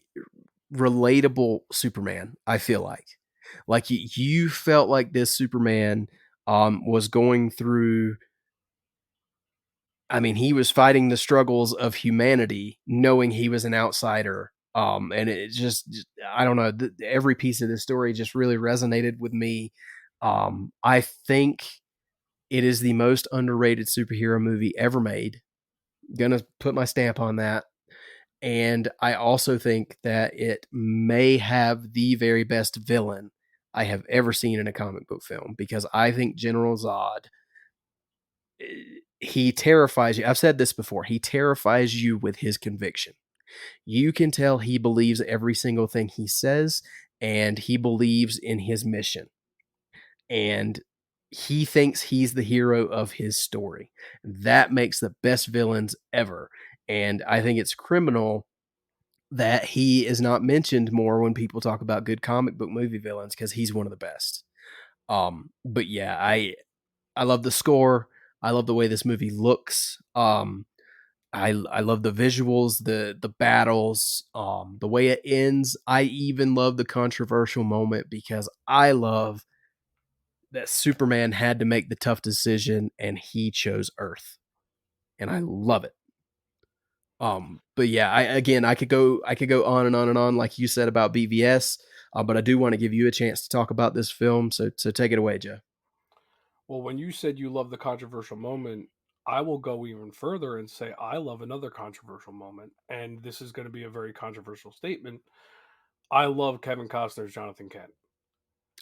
relatable Superman, I feel like you felt like this Superman was going through. I mean, he was fighting the struggles of humanity, knowing he was an outsider. And it just I don't know. Every piece of this story just really resonated with me. I think it is the most underrated superhero movie ever made. Gonna put my stamp on that. And I also think that it may have the very best villain I have ever seen in a comic book film because I think General Zod, he terrifies you. I've said this before. He terrifies you with his conviction. You can tell he believes every single thing he says and he believes in his mission. And he thinks he's the hero of his story. That makes the best villains ever. And I think it's criminal that he is not mentioned more when people talk about good comic book movie villains because he's one of the best. But yeah, I love the score. I love the way this movie looks. I love the visuals, the battles, the way it ends. I even love the controversial moment because I love that Superman had to make the tough decision and he chose Earth, and I love it. But yeah, I could go on and on and on, like you said about BVS. But I do want to give you a chance to talk about this film, so take it away, Joe. Well, when you said you love the controversial moment, I will go even further and say I love another controversial moment, and this is going to be a very controversial statement. I love Kevin Costner's Jonathan Kent.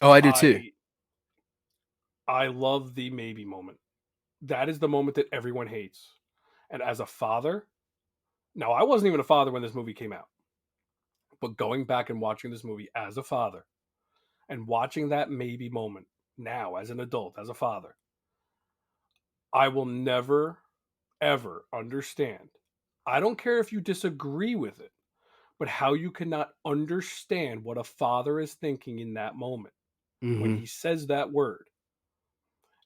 Oh, I do too. I I love the maybe moment. That is the moment that everyone hates. And as a father, now I wasn't even a father when this movie came out, but going back and watching this movie as a father and watching that maybe moment now as an adult, as a father, I will never ever understand. I don't care if you disagree with it, but how you cannot understand what a father is thinking in that moment when Hmm. he says that word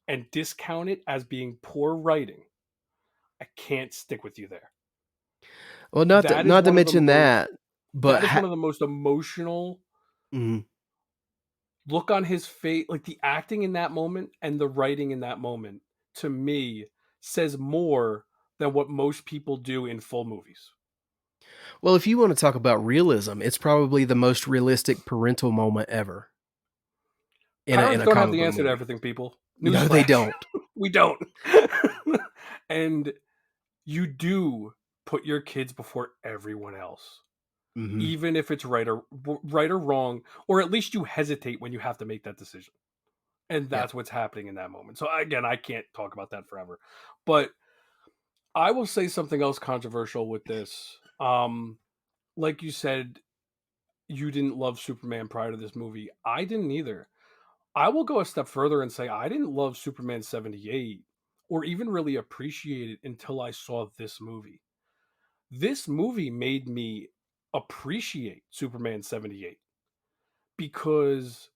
and discount it as being poor writing. I can't stick with you there. Well, That is not to one of the mention most that, but that is one of the most emotional mhm. look on his face, like the acting in that moment and the writing in that moment to me says more than what most people do in full movies. Well, if you want to talk about realism, it's probably the most realistic parental moment ever in Parents a don't have comic the book answer to movie. everything, people. No, they Newsflash. don't. We don't. And you do put your kids before everyone else, Hmm. even if it's right or wrong, or at least you hesitate when you have to make that decision. And Yep. that's what's happening in that moment. So again, I can't talk about that forever. But I will say something else controversial with this. Like you said, you didn't love Superman prior to this movie. I didn't either. I will go a step further and say I didn't love Superman 78 or even really appreciate it until I saw this movie. This movie made me appreciate Superman 78 because,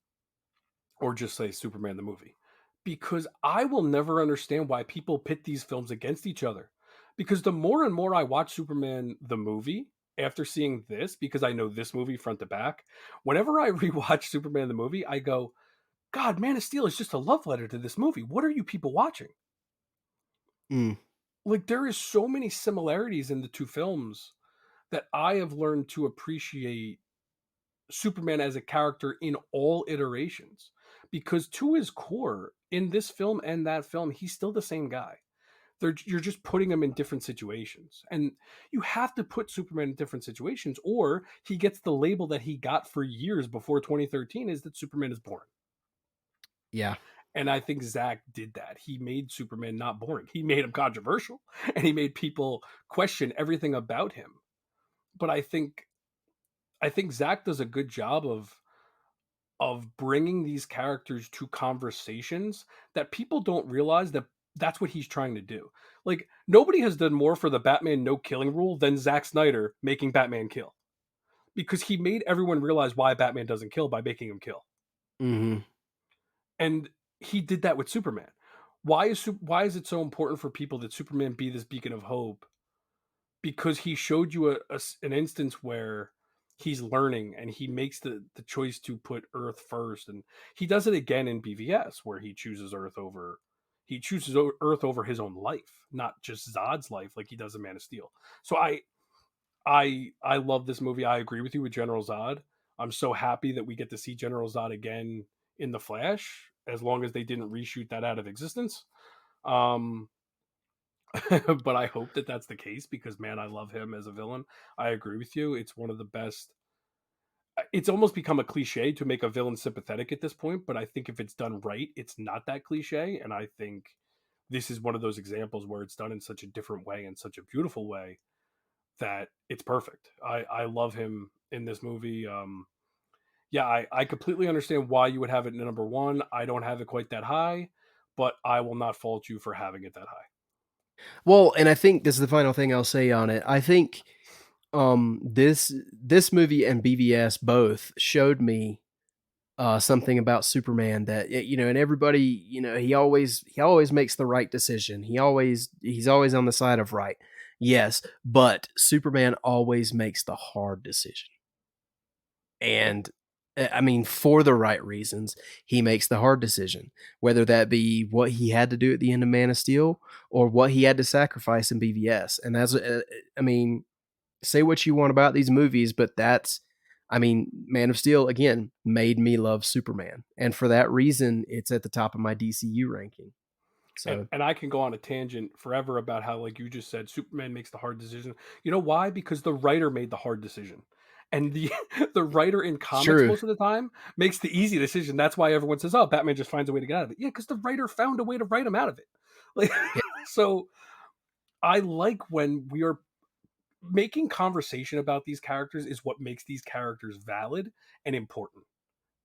or just say Superman the movie, because I will never understand why people pit these films against each other. Because the more and more I watch Superman the movie after seeing this, because I know this movie front to back, whenever I rewatch Superman the movie, I go, God, Man of Steel is just a love letter to this movie. What are you people watching? Mm. Like, there is so many similarities in the two films that I have learned to appreciate Superman as a character in all iterations. Because to his core, in this film and that film, he's still the same guy. You're just putting him in different situations. And you have to put Superman in different situations, or he gets the label that he got for years before 2013 is that Superman is boring. Yeah. And I think Zach did that. He made Superman not boring. He made him controversial and he made people question everything about him. But I think Zach does a good job of bringing these characters to conversations that people don't realize that that's what he's trying to do. Like nobody has done more for the Batman no killing rule than Zack Snyder making Batman kill. Because he made everyone realize why Batman doesn't kill by making him kill. Hmm. And he did that with Superman. Why is it so important for people that Superman be this beacon of hope? Because he showed you an instance where he's learning and he makes the choice to put Earth first, and he does it again in BVS where he chooses Earth over his own life, not just Zod's life like he does in Man of Steel. So I love this movie. I agree with you with General Zod. I'm so happy that we get to see General Zod again in the Flash, as long as they didn't reshoot that out of existence. Um, but I hope that that's the case because man, I love him as a villain. I agree with you. It's one of the best. It's almost become a cliche to make a villain sympathetic at this point, but I think if it's done right, it's not that cliche. And I think this is one of those examples where it's done in such a different way and such a beautiful way that it's perfect. I love him in this movie. Yeah, I completely understand why you would have it in number one. I don't have it quite that high, but I will not fault you for having it that high. Well, and I think this is the final thing I'll say on it. I think this movie and BVS both showed me something about Superman that and everybody, he always makes the right decision. He's always on the side of right. Yes, but Superman always makes the hard decision. And I mean, for the right reasons, he makes the hard decision, whether that be what he had to do at the end of Man of Steel or what he had to sacrifice in BVS. And that's, I mean, say what you want about these movies, but that's, I mean, Man of Steel, again, made me love Superman. And for that reason, it's at the top of my DCU ranking. And So, and I can go on a tangent forever about how, like you just said, Superman makes the hard decision. You know why? Because the writer made the hard decision. And the the writer in it's comics true. most of the time makes the easy decision. That's why everyone says, "Oh, Batman just finds a way to get out of it." Yeah, because the writer found a way to write him out of it. Like, Yeah. so I like when we are making conversation about these characters is what makes these characters valid and important.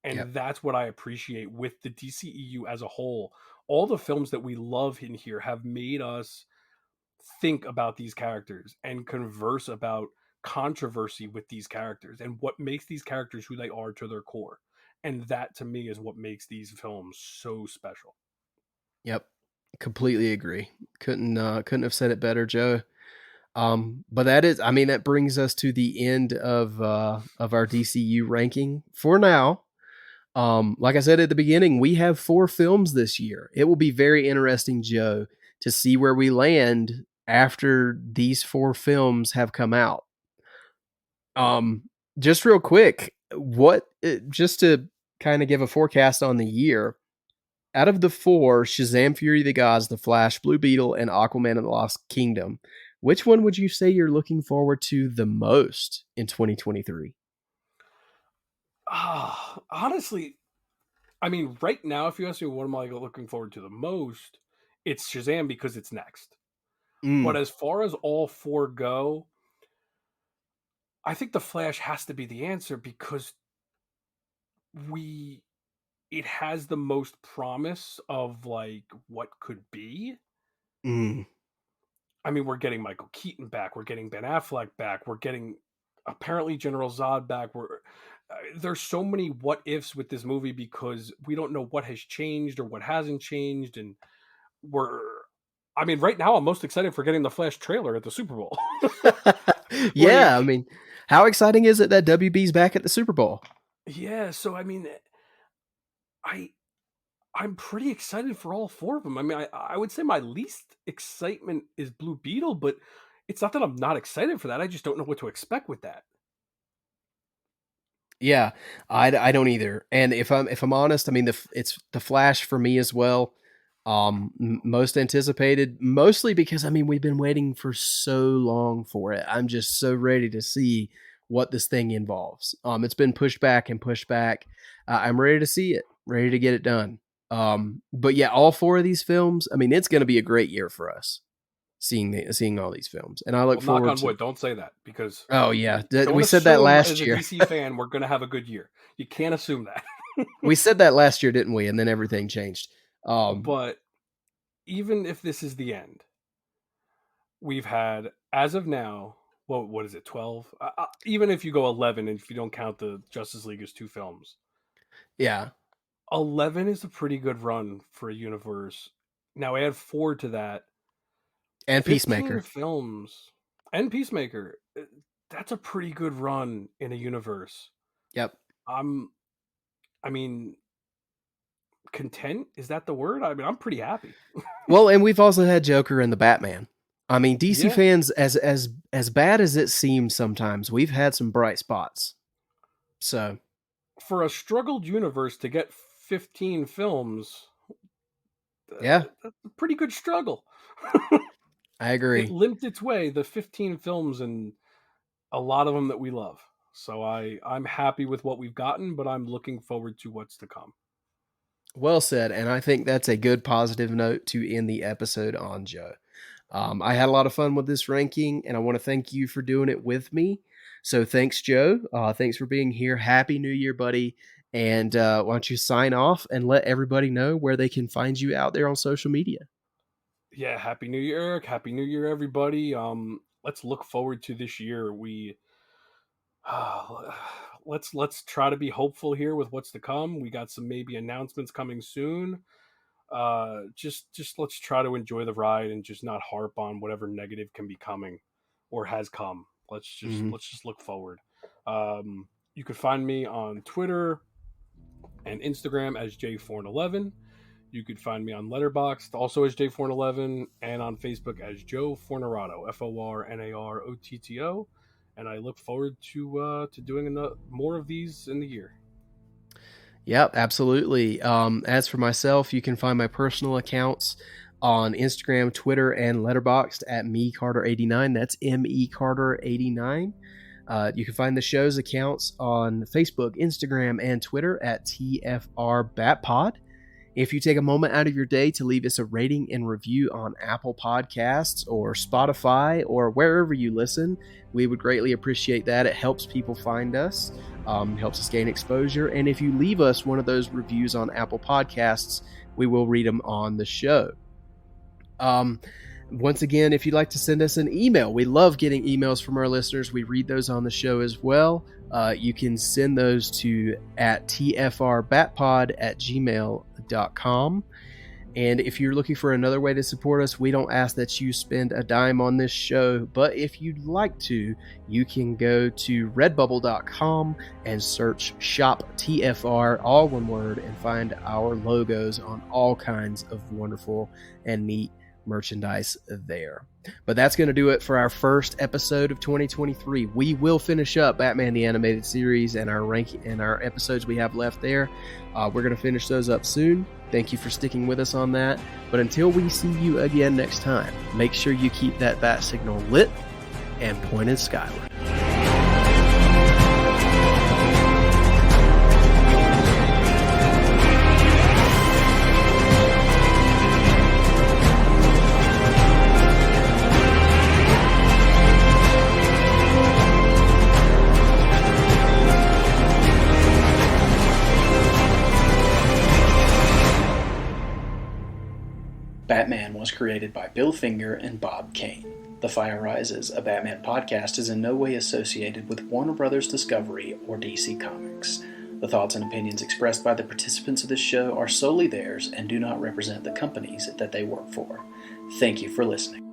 Yep. And that's what I appreciate with the DCEU as a whole. All the films that we love in here have made us think about these characters and converse about controversy with these characters and what makes these characters who they are to their core. And that to me is what makes these films so special. Yep. Completely agree. Couldn't have said it better, Joe. But that is, I mean, that brings us to the end of our DCU ranking for now. Like I said at the beginning, we have 4 films this year. It will be very interesting, Joe, to see where we land after these 4 films have come out. Just real quick, just to kind of give a forecast on the year, out of the 4, Shazam! Fury of the Gods, The Flash, Blue Beetle, and Aquaman and the Lost Kingdom, which one would you say you're looking forward to the most in 2023? Honestly, I mean, right now, if you ask me what am I looking forward to the most, it's Shazam because it's next. But Mm, as far as all 4 go, I think The Flash has to be the answer because we it has the most promise of like what could be. mm, I mean, we're getting Michael Keaton back, we're getting Ben Affleck back, we're getting apparently General Zod back. There's so many what ifs with this movie because we don't know what has changed or what hasn't changed, and we're. I mean, right now I'm most excited for getting the Flash trailer at the Super Bowl. yeah, I Like, mean, how exciting is it that WB's back at the Super Bowl? yeah. So I mean, I I'm pretty excited for all 4 of them. I mean, I would say my least excitement is Blue Beetle, but it's not that I'm not excited for that. I just don't know what to expect with that. Yeah, I don't either. And if I'm honest, I mean it's the Flash for me as well. Most anticipated, mostly because I mean we've been waiting for so long for it. I'm just so ready to see what this thing involves. It's been pushed back and pushed back. I'm ready to see it, ready to get it done. But yeah, all 4 of these films. I mean, it's going to be a great year for us seeing all these films, and I look Well, knock forward on to. wood, don't say that because Oh yeah, don't we said that assume as last a year. DC fan we're going to have a good year. You can't assume that. We said that last year, didn't we? And then everything changed. But even if this is the end, we've had as of now, what is it, 12? Even if you go 11 and if you don't count the Justice League as 2 films, Yeah, 11 is a pretty good run for a universe. Now add 4 to that, and 15 Peacemaker. films and Peacemaker. That's a pretty good run in a universe. Yep. I'm I mean, content, is that the word? I mean, I'm pretty happy. Well, and we've also had Joker and the Batman. I mean, DC Yeah, fans, as bad as it seems sometimes, we've had some bright spots. So for a struggled universe to get 15 films, yeah, that's a pretty good struggle. I It agree. limped its way, the 15 films, and a lot of them that we love. So I'm happy with what we've gotten, but I'm looking forward to what's to come. Well said, and I think that's a good positive note to end the episode on, Joe. I had a lot of fun with this ranking, and I want to thank you for doing it with me. So thanks, Joe. Thanks for being here. Happy New Year, buddy. And why don't you sign off and let everybody know where they can find you out there on social media? Yeah, happy New Year, Eric. Happy New Year, everybody. Let's look forward to this year. We let's try to be hopeful here with what's to come. We got some maybe announcements coming soon. just let's try to enjoy the ride and just not harp on whatever negative can be coming or has come. Let's just look forward. You can find me on Twitter and Instagram as J411. You could find me on Letterboxd also as J411 and on Facebook as Joe Fornarato, Fornarotto. And I look forward to doing more of these in the year. Yep, absolutely. As for myself, you can find my personal accounts on Instagram, Twitter, and Letterboxd at mecarter89. That's mecarter89. You can find the show's accounts on Facebook, Instagram, and Twitter at TFRBatPod. If you take a moment out of your day to leave us a rating and review on Apple Podcasts or Spotify or wherever you listen, we would greatly appreciate that. It helps people find us, helps us gain exposure. And if you leave us one of those reviews on Apple Podcasts, we will read them on the show. Once again, if you'd like to send us an email, we love getting emails from our listeners. We read those on the show as well. You can send those to at tfrbatpod@gmail.com. And if you're looking for another way to support us, we don't ask that you spend a dime on this show, but if you'd like to, you can go to redbubble.com and search Shop TFR, all one word, and find our logos on all kinds of wonderful and neat merchandise there. But that's going to do it for our first episode of 2023. We will finish up Batman the Animated Series and our ranking and our episodes we have left there. We're going to finish those up soon. Thank you for sticking with us on that. But until we see you again next time, make sure you keep that bat signal lit and pointed skyward. Batman was created by Bill Finger and Bob Kane. The Fire Rises, a Batman podcast, is in no way associated with Warner Brothers Discovery or DC Comics. The thoughts and opinions expressed by the participants of this show are solely theirs and do not represent the companies that they work for. Thank you for listening.